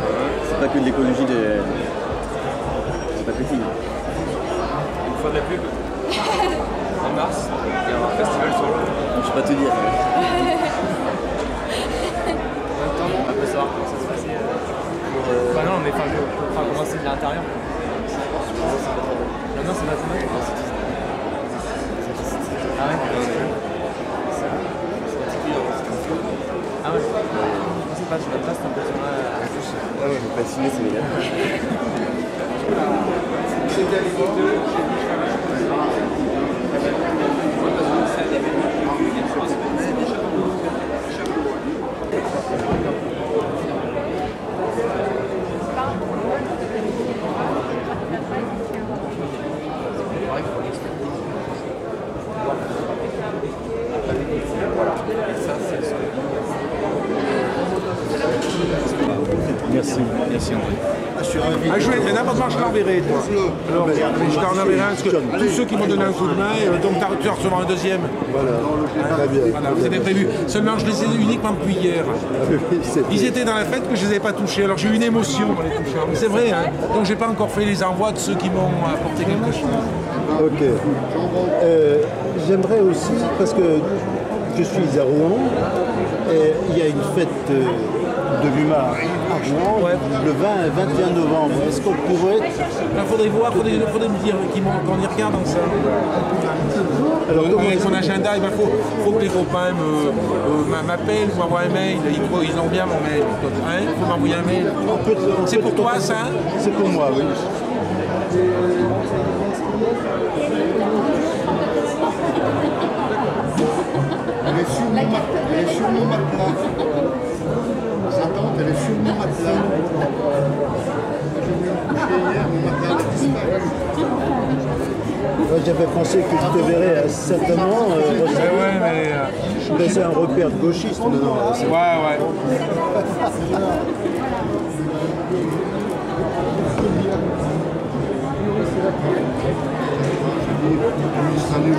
C'est pas que de l'écologie c'est pas que si. Une fois de la pub. En mars, il y a un festival sur l'eau. Je peux pas te dire. On peut savoir comment ça se passait. Bah non, mais enfin, comment c'est de l'intérieur. Non, c'est pas très mal. Ah ouais. Ah ouais. Je sais pas, je me passe un peu sur moi. Ah ouais, mais passionné, c'est méga. Merci, merci André. Ah, n'importe quoi, je l'enverrai, toi. Alors, je t'en enverrai un, parce que tous ceux qui m'ont donné un coup de main, donc tu vas recevoir un deuxième. Voilà, très bien. Voilà, vous avez prévu. Seulement, je les ai uniquement depuis hier. Ils étaient dans la fête que je ne les avais pas touchés, alors j'ai eu une émotion en les touchant. C'est vrai, hein. Donc j'ai pas encore fait les envois de ceux qui m'ont apporté quelque chose. Ok. J'aimerais aussi, parce que je suis à Rouen, et il y a une fête de l'UMA à Rouen, le 20 et 21 novembre. Est-ce qu'on pourrait... Il faudrait voir, faudrait me dire qu'on y regarde dans ça. Alors, avec son agenda, il faut que les copains m'appellent ou m'envoient un mail. Ils ont bien mon mail. Il faut m'envoyer un mail. C'est pour toi ça? C'est pour moi, oui. Elle est sur mon matelas. Sa tante, elle est sur mon matelas. Je voulais me coucher hier, mon matelas a disparu. J'avais pensé que tu te verrais certainement. Mais c'est un repère de gauchiste. Non, ouais. Salut.